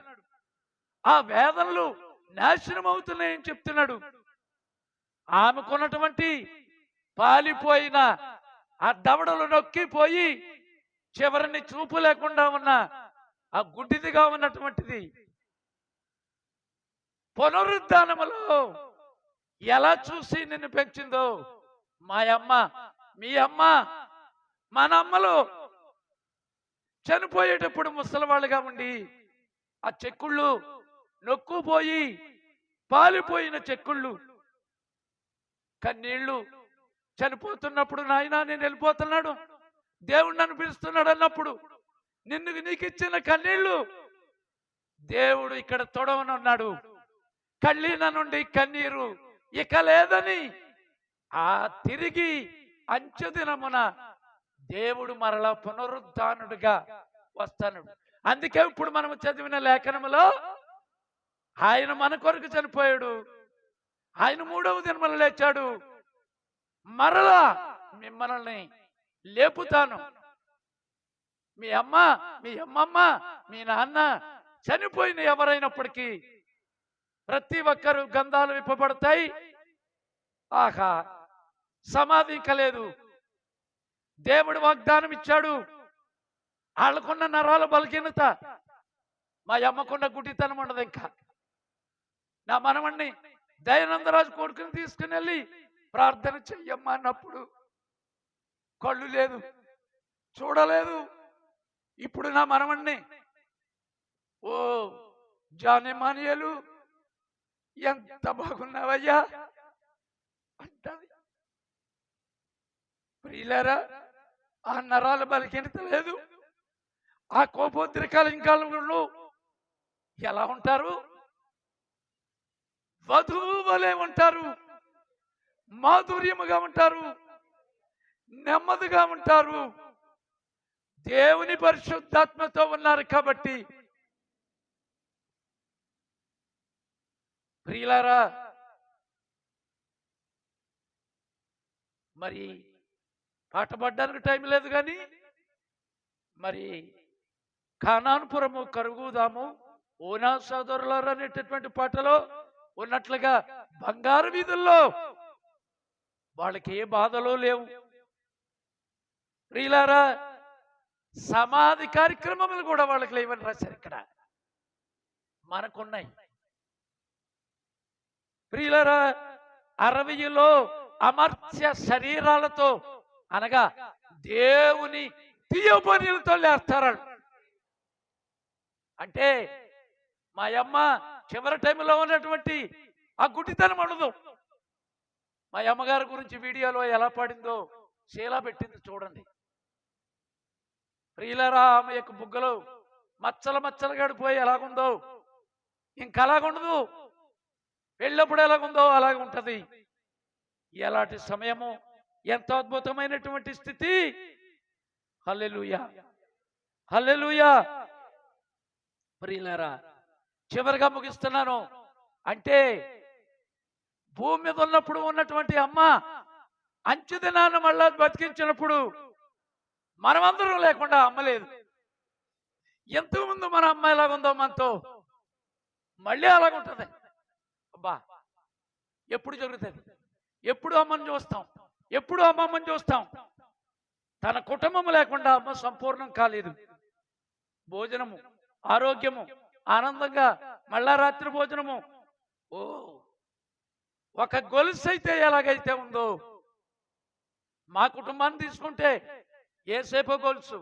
ఆ వేదనలు నాశనం అవుతున్నాయని చెప్తున్నాడు. ఆమెకున్నటువంటి పాలిపోయిన ఆ దవడలు నొక్కిపోయి చివరిని చూపు లేకుండా ఉన్న ఆ గుడ్డిదిగా ఉన్నటువంటిది పునరుద్ధానములో ఎలా చూసి నిన్ను పెంచిందో మా అమ్మ, మీ అమ్మ, మన అమ్మలు చనిపోయేటప్పుడు ముసలివాళ్ళుగా ఉండి ఆ చెక్కుళ్ళు నొక్కుపోయి పాలిపోయిన చెక్కుళ్ళు, కన్నీళ్లు. చనిపోతున్నప్పుడు నాయనా నేను వెళ్ళిపోతున్నాడు, దేవుడు నన్ను పిలుస్తున్నాడు అన్నప్పుడు నీకు ఇచ్చిన కన్నీళ్లు దేవుడు ఇక్కడ తొడవనున్నాడు. కళ్ళీన నుండి కన్నీరు ఇక లేదని ఆ తిరిగి అంచె దినమున దేవుడు మరలా పునరుద్ధానుడిగా వస్తాడు. అందుకే ఇప్పుడు మనం చదివిన లేఖనములో ఆయన మన కొరకు చనిపోయాడు, ఆయన 3వ దినమున లేచాడు, మరలా మిమ్మల్ని లేపుతాను. మీ అమ్మ, మీ అమ్మమ్మ, మీ నాన్న చనిపోయిన ఎవరైనప్పటికీ ప్రతి ఒక్కరు గంధాలు విప్పబడతాయి. ఆహా, సమాధి ఇంకా లేదు. దేవుడు వాగ్దానం ఇచ్చాడు. వాళ్ళకున్న నరాల బలహీనత మా అమ్మకున్న గుడ్డితనం ఉండదు. ఇంకా నా మనవణ్ణి దయానందరాజు కొడుకుని తీసుకుని వెళ్ళి ప్రార్థన చెయ్యమ్మా అన్నప్పుడు కళ్ళు లేదు, చూడలేదు. ఇప్పుడు నా మనవణ్ణి ఓ జానెమానియలు ఎంత బాగున్నావయ్యా అంటది. ప్రియులారా, ఆ నరాల బలహీనత లేదు. ఆ కోపోద్రికాల ఇంకాలు ఎలా ఉంటారు? వధువు వలె ఉంటారు, మాధుర్యముగా ఉంటారు, నెమ్మదిగా ఉంటారు. దేవుని పరిశుద్ధాత్మతో ఉన్నారు కాబట్టి. ప్రియులారా, మరి పాట పాడడానికి టైం లేదు, కానీ మరి కానానుపురము కరుగుదాము ఓనా సోదరులారా అనేటటువంటి పాటలో ఉన్నట్లుగా బంగారు వీధుల్లో వాళ్ళకి ఏ బాధలు లేవు. ప్రియులారా, సమాధి కార్యక్రమములు కూడా వాళ్ళకి లేవని రాశారు. ఇక్కడ మనకున్నాయి. ప్రియులారా, అరవీలో అమర్త్య శరీరాలతో అనగా దేవుని తీయబనిలతో లేస్తారు. అంటే మా అమ్మ చివరి టైంలో ఉన్నటువంటి ఆ గుడ్డితనం ఉండదు. మా అమ్మగారి గురించి వీడియోలో ఎలా పాడిందో శీలా పెట్టింది చూడండి. ప్రియులారా, ఆమె యొక్క బుగ్గలు మచ్చలు మచ్చలు గడిపోయి ఎలాగుందో ఇంకా అలాగుండదు. పెళ్ళప్పుడు ఎలాగుందో అలాగ ఉంటది. ఎలాంటి సమయము, ఎంతో అద్భుతమైనటువంటి స్థితి. హల్లెలూయా, హల్లెలూయా. ప్రియులారా, చివరిగా ముగిస్తున్నాను. అంటే భూమి మీద ఉన్నప్పుడు ఉన్నటువంటి అమ్మ అంచు దినాన్ని మళ్ళా బతికించినప్పుడు మనమందరం లేకుండా అమ్మ లేదు. ఎంతకుముందు మన అమ్మ ఎలాగుందో మనతో మళ్ళీ అలాగుంటుంది. అబ్బా, ఎప్పుడు జరుగుతుంది? ఎప్పుడు అమ్మని చూస్తాం, ఎప్పుడు అమ్మమ్మని చూస్తాం. తన కుటుంబం లేకుండా అమ్మ సంపూర్ణం కాలేదు. భోజనము, ఆరోగ్యము, ఆనందంగా మళ్ళా రాత్రి భోజనము. ఓ, ఒక గొలుసు అయితే ఎలాగైతే ఉందో, మా కుటుంబాన్ని తీసుకుంటే ఏసేపు గొలుసు,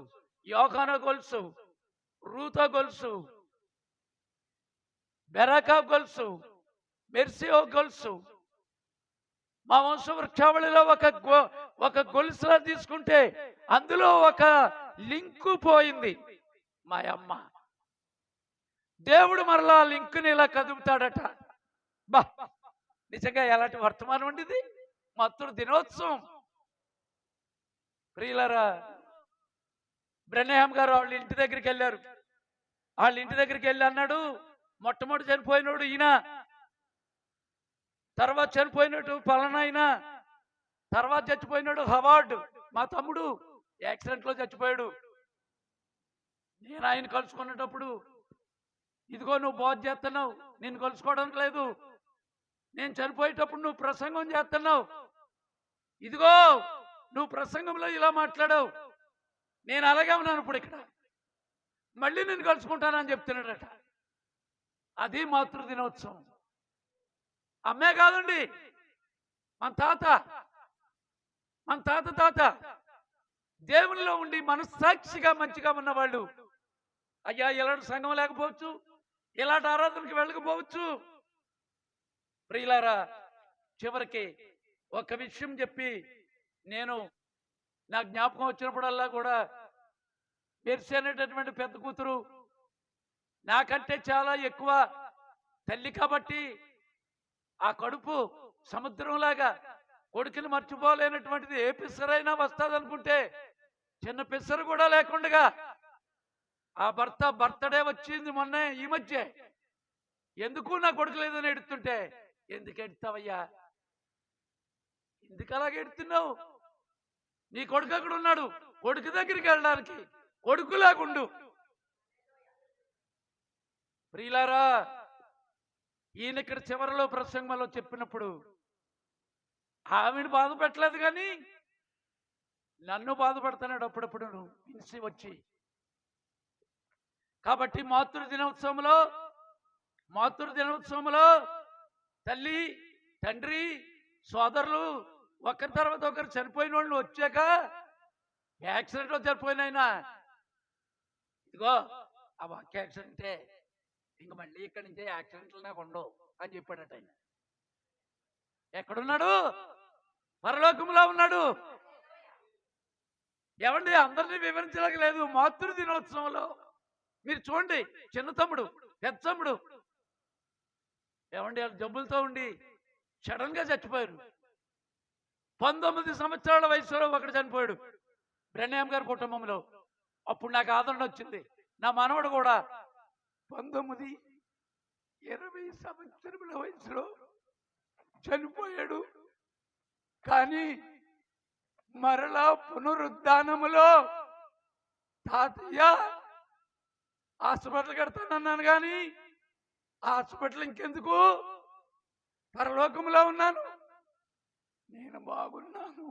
యోహాను గొలుసు, రూత గొలుసు, బెరాకా గొలుసు, మెర్సియో గొలుసు, మా వంశవృక్షావళిలో ఒక గొలుసులా తీసుకుంటే అందులో ఒక లింకు పోయింది. మా అమ్మ. దేవుడు మరలా లింకుని ఇలా కదుపుతాడట. బా, నిజంగా ఎలాంటి వర్తమానం ఉండేది! మాతృ దినోత్సవం. ప్రియులారా, బ్రెనహాం గారు వాళ్ళ ఇంటి దగ్గరికి వెళ్ళారు. వాళ్ళ ఇంటి దగ్గరికి వెళ్ళి అన్నాడు, మొట్టమొదటి చనిపోయినోడు ఈయన, తర్వాత చనిపోయినట్టు పలానా అయినా, తర్వాత చచ్చిపోయినాడు హవార్డ్ మా తమ్ముడు యాక్సిడెంట్లో చచ్చిపోయాడు. నేను ఆయన కలుసుకునేటప్పుడు, ఇదిగో నువ్వు బోధ చేస్తున్నావు, నేను కలుసుకోవడానికి లేదు. నేను చనిపోయేటప్పుడు నువ్వు ప్రసంగం చేస్తున్నావు, ఇదిగో నువ్వు ప్రసంగంలో ఇలా మాట్లాడావు, నేను అలాగే ఉన్నాను ఇప్పుడు ఇక్కడ, మళ్ళీ నేను కలుసుకుంటానని చెప్తున్నాడట. అది మాతృ దినోత్సవం. అమ్మే కాదండి, మన తాత తాత దేవునిలో ఉండి మనస్సాక్షిగా మంచిగా ఉన్నవాళ్ళు. అయ్యా, ఇలాంటి సంఘం లేకపోవచ్చు, ఇలాంటి ఆరాధనకి వెళ్ళకపోవచ్చు, ప్రియులారా, చివరికి ఒక విషయం చెప్పి నేను నా జ్ఞాపకం వచ్చినప్పుడల్లా కూడా మెర్సి అనేటటువంటి పెద్ద కూతురు నాకంటే చాలా ఎక్కువ తల్లి కాబట్టి ఆ కడుపు సముద్రంలాగా కొడుకుని మర్చిపోలేనటువంటిది ఏ పిස්සరైనా వస్తుందనుకుంటే చిన్న పిස්සరు కూడా లేకుండా ఆ బర్త్డే వచ్చింది మొన్న ఈ మధ్య. ఎందుకు నా కొడుకు లేదని ఎడుతుంటే, ఎందుకు ఎడుతావయ్యా, ఎందుకు అలాగే ఎడుతున్నావు, నీ కొడుకు అక్కడ ఉన్నాడు, కొడుకు దగ్గరికి వెళ్ళడానికి కొడుకులాగుండు. ప్రియులారా, ఈయన ఇక్కడ చివరిలో ప్రసంగంలో చెప్పినప్పుడు ఆమెను బాధ పెట్టలేదు కానీ నన్ను బాధపడుతున్నాడు అప్పుడప్పుడు పిలిచి వచ్చి. కాబట్టి మాతృ దినోత్సవంలో తల్లి, తండ్రి, సోదరులు ఒకరి తర్వాత ఒకరు చనిపోయిన వాళ్ళు వచ్చాక యాక్సిడెంట్లో చనిపోయినైనా ఇదిగో ఆ వాక్య యాక్సిడెంటే, ఇంక మళ్ళీ ఇక్కడి నుంచే యాక్సిడెంట్లు నాకు ఉండవు అని చెప్పాడట ఆయన. ఎక్కడున్నాడు? పరలోకంలో ఉన్నాడు. ఏమండి, అందరినీ వివరించలేదు. మాతృ దినోత్సవంలో మీరు చూడండి, చిన్న తమ్ముడు, పెద్ద తమ్ముడు ఏమండి జబ్బులతో ఉండి సడన్ గా చచ్చిపోయారు. 19 సంవత్సరాల వయసులో ఒకడు చనిపోయాడు బ్రహ్నాం గారి కుటుంబంలో. అప్పుడు నాకు ఆదరణ వచ్చింది. నా మనవడు కూడా 19-20 సంవత్సరముల వయసులో చనిపోయాడు. కానీ మరలా పునరుద్ధానములో తాతయ్య హాస్పిటల్ కడతానన్నాను కానీ హాస్పిటల్ ఇంకెందుకు, పరలోకంలో ఉన్నాను, నేను బాగున్నాను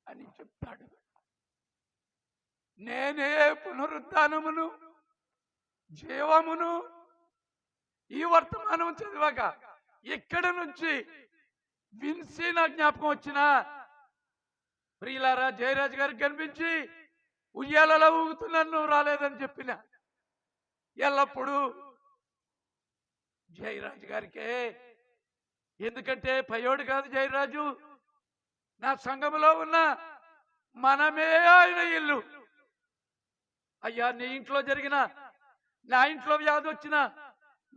అని చెప్తాడు. నేనే పునరుద్ధానమును జీవమును. ఈ వర్తమానం చదివాక ఇక్కడ నుంచి విన్సీ నా జ్ఞాపకం వచ్చిన ప్రియులారా, జయరాజు గారికి కనిపించి ఉయ్యాలలో ఊగుతున్నాను, నువ్వు రాలేదని చెప్పిన ఎల్లప్పుడూ జయరాజు గారికే. ఎందుకంటే పయోడు కాదు జయరాజు, నా సంఘములో ఉన్న మనమే ఆయన ఇల్లు. అయ్యా, నీ ఇంట్లో జరిగిన, నా ఇంట్లో వ్యాధి వచ్చినా,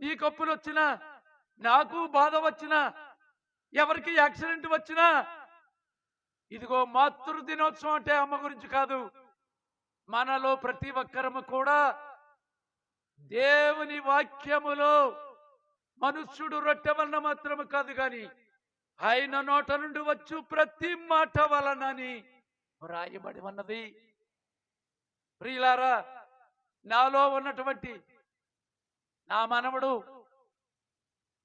నీ కప్పులు వచ్చినా, నాకు బాధ వచ్చినా, ఎవరికి యాక్సిడెంట్ వచ్చినా, ఇదిగో మాతృ దినోత్సవం అంటే అమ్మ గురించి కాదు, మనలో ప్రతి ఒక్కరము కూడా దేవుని వాక్యములో మనుష్యుడు రొట్టె వలన మాత్రము కాదు కానీ ఆయన నోట నుండి వచ్చు ప్రతి మాట వలనని వ్రాయబడి ఉన్నది. ప్రియులారా, నాలో ఉన్నటువంటి నా మనవడు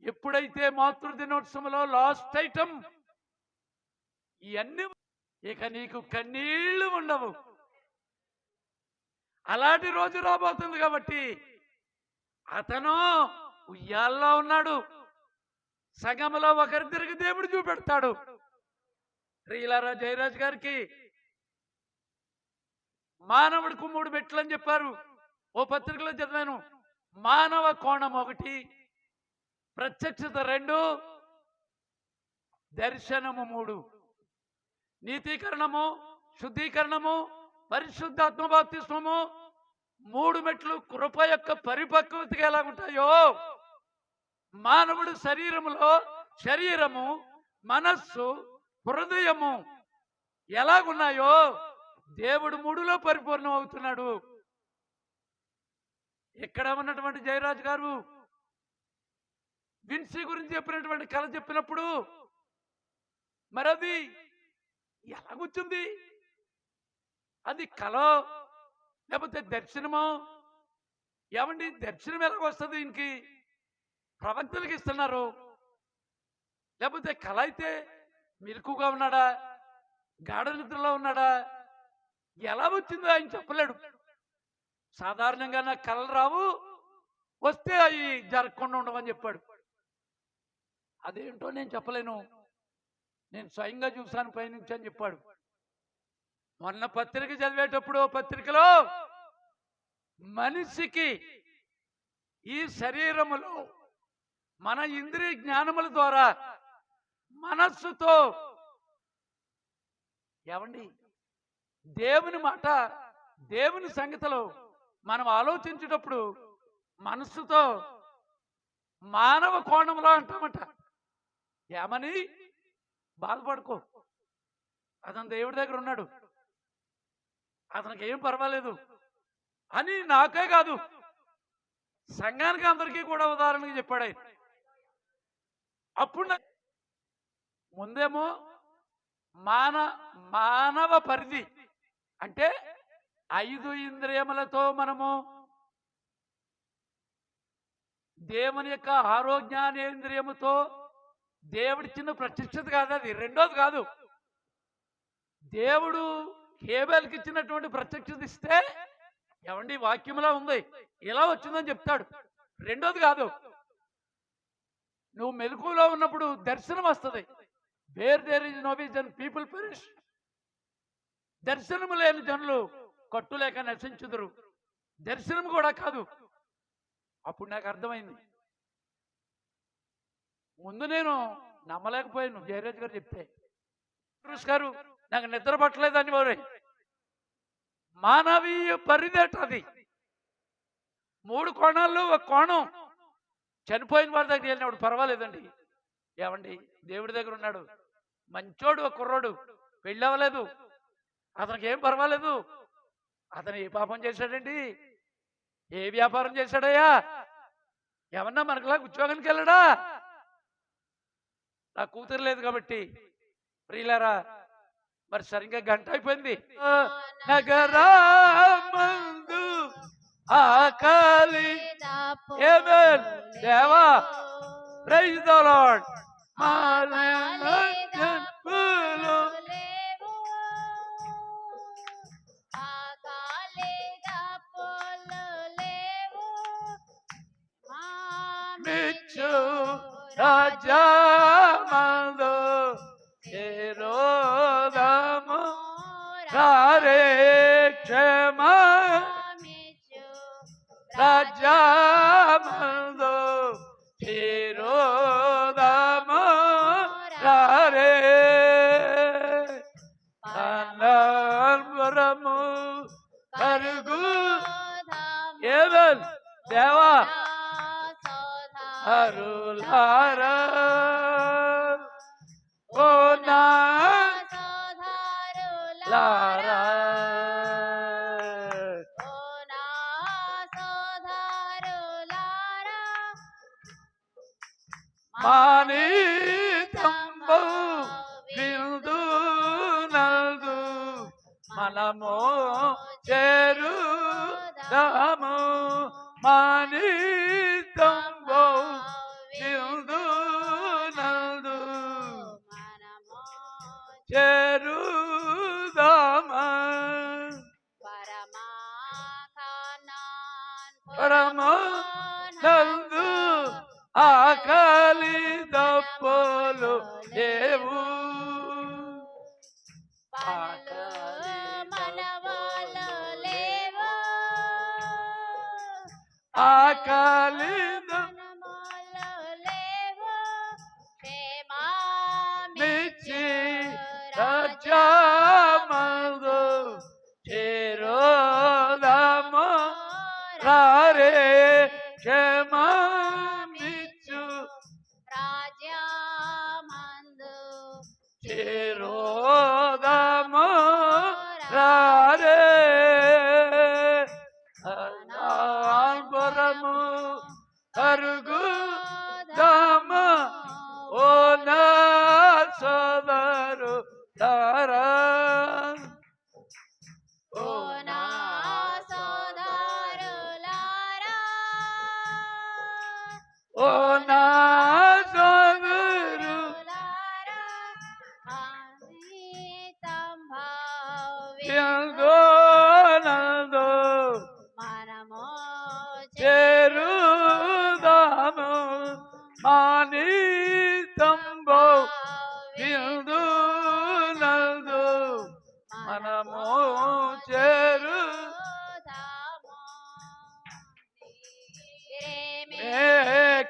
ఎప్పుడైతే మాతృ దినోత్సవంలో లాస్ట్ ఐటమ్ ఇవన్నీ, ఇక నీకు కన్నీళ్లు ఉండవు. అలాంటి రోజు రాబోతుంది కాబట్టి అతను ఉయ్యాల్లో ఉన్నాడు. సగంలో ఒకరిద్దరికి దేవుడు చూపెడతాడు. ప్రియులారా, జయరాజ్ గారికి మానవుడికి 3 మెట్లు అని చెప్పారు. ఓ పత్రికలో చదివాను. మానవ కోణం 1, ప్రత్యక్షత 2, దర్శనము 3, నీతీకరణము, శుద్ధీకరణము, పరిశుద్ధాత్మ బాప్తిస్మము 3 మెట్లు కృప యొక్క పరిపక్వతగా ఎలా ఉంటాయో మానవుడు శరీరము, మనస్సు, హృదయము ఎలాగున్నాయో దేవుడు 3లో పరిపూర్ణం అవుతున్నాడు. ఇక్కడ ఉన్నటువంటి జయరాజ్ గారు విన్సీ గురించి చెప్పినటువంటి కళ చెప్పినప్పుడు మరి అది ఎలాగొచ్చింది, అది కళ లేకపోతే దర్శనమో? ఏమండి, దర్శనం ఎలాగొస్తుంది? ఇంకి ప్రవక్తలకు ఇస్తున్నారు. లేకపోతే కళ అయితే మెలకుగా ఉన్నాడా, గాఢ నిద్రలో ఉన్నాడా, ఎలా వచ్చిందో ఆయన చెప్పలేడు. సాధారణంగా నాకు కళలు రావు, వస్తే అవి జరగకుండా ఉండవని చెప్పాడు. అదేంటో నేను చెప్పలేను, నేను స్వయంగా చూశాను పైనుంచి అని చెప్పాడు. మొన్న పత్రిక చదివేటప్పుడు పత్రికలో మనిషికి ఈ శరీరములో మన ఇంద్రియ జ్ఞానముల ద్వారా మనస్సుతో ఏమండి దేవుని మాట, దేవుని సంగతిలో మనం ఆలోచించేటప్పుడు మనస్సుతో మానవ కోణంలో అంటామట. ఏమని? బాధపడుకో, అతను దేవుడి దగ్గర ఉన్నాడు, అతనికి ఏం పర్వాలేదు అని నాకే కాదు సంఘానికి అందరికీ కూడా ఉదాహరణగా చెప్పాడు ఆయన. అప్పుడు ముందేమో మానవ పరిధి అంటే 5 ఇంద్రియములతో మనము దేవుని యొక్క ఆరోగ్యానేంద్రియముతో దేవుడిచ్చిన ప్రత్యక్షత కాదు అది. రెండోది కాదు, దేవుడు హేబేలుకి ఇచ్చినటువంటి ప్రత్యక్షత ఇస్తే ఏమండి వాక్యంలో ఉంది, ఇలా వచ్చిందని చెప్తాడు. రెండోది కాదు, నువ్వు మెలకువలో ఉన్నప్పుడు దర్శనం వస్తుంది. Where there is no vision people perish. దర్శనము లేని జనులు కట్టులేక నశించుదురు. దర్శనం కూడా కాదు. అప్పుడు నాకు అర్థమైంది. ముందు నేను నమ్మలేకపోయాను జయరాజ్ గారు చెప్తే. గారు నాకు నిద్ర పట్టలేదని వారు మానవీయ పరిధేట అది. 3 కోణాల్లో ఒక కోణం. చనిపోయిన వారి దగ్గర వెళ్ళినప్పుడు పర్వాలేదండి. ఏమండి దేవుడి దగ్గర ఉన్నాడు, మంచోడు, ఒక కుర్రోడు, పెళ్ళి అవ్వలేదు, అతనికి ఏం పర్వాలేదు. అతను ఏ పాపం చేశాడండి? ఏ వ్యాపారం చేశాడయ్యా? ఏమన్నా మనకులాగా ఉద్యోగానికి వెళ్ళడా? నా కూతురు లేదు కాబట్టి ప్రియులారా, మరి సరిగ్గా గంట అయిపోయింది. నగరామందు ఆకలి దేవా, ప్రైజ్ ది లార్డ్. రాజామందు చేరోదము రారే క్షమ రాజామందు చేరోదము రారే అనంతరము కరుగు ఏవల్ దేవా అరులారా ఓ నా లారా మాని తంబు విందు నల్దు మనము చేరుదాము. మాని తంబు విందు నల్దు చేరుదామా. పరమా నందు ఆకలి దప్పులు లేవు. ఆకలి మిచ్చి రాజామందు చేరోదము రారే క్షమించు చేరోదము రారే అనాంబరము కరుగు దమ ఓ నా సోదరు తారా ఓ నా ఓ నా సోదరు ఎందో నందో చేరుదాము. మాని తంబో విందు నందు మనము చేరు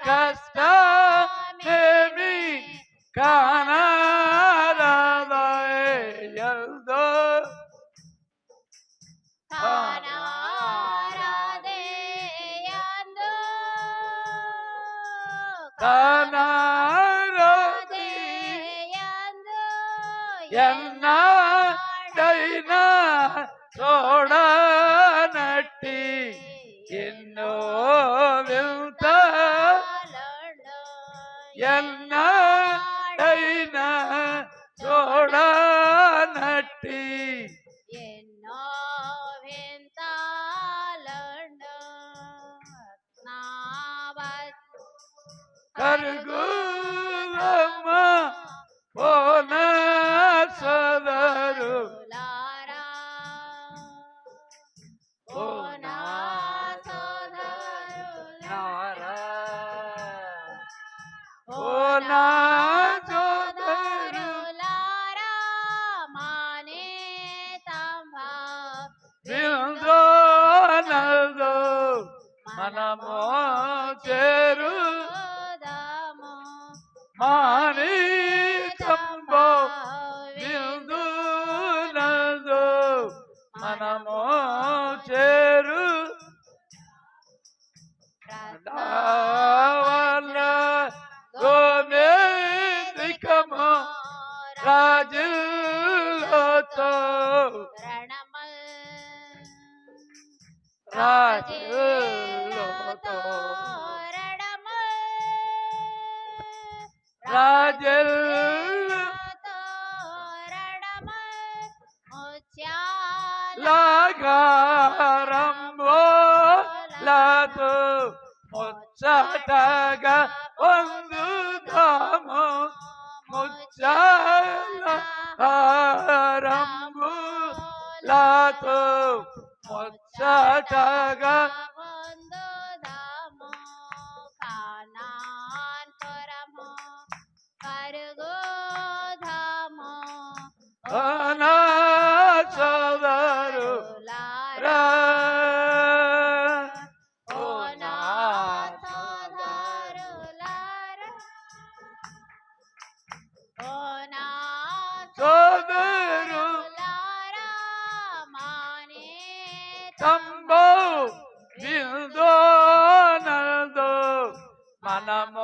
కష్ట కానారాధయందు కానారాధయందు కానారాధయందు ఎన్నాడైనా చూడనట్టి ఎన్నో వింత ఎన్నాడైనా చూడనట్టి ఎన్నో వింతలుండు నా కరుగులమ్మ పోన సదరు లారా ఓ నా నారా ఓ నా సోదరు సోదరులారా మానే తంభ విందో నల్దో మనము చేరు దము మాని కంబో విందు నల్దో మనము చేరు వల్ల గోమేదికము రాజులతో రాజులతో రాజులు లాగారంబోలతో ముచ్చటగా పొందుదాము ముచ్చలంబులతో ముచ్చటగా పొందుదాము కానాన్పురము కరుగుదాము నా సోదరు రా ఓ నా సోదరు తంబో విందో నల్దో మనము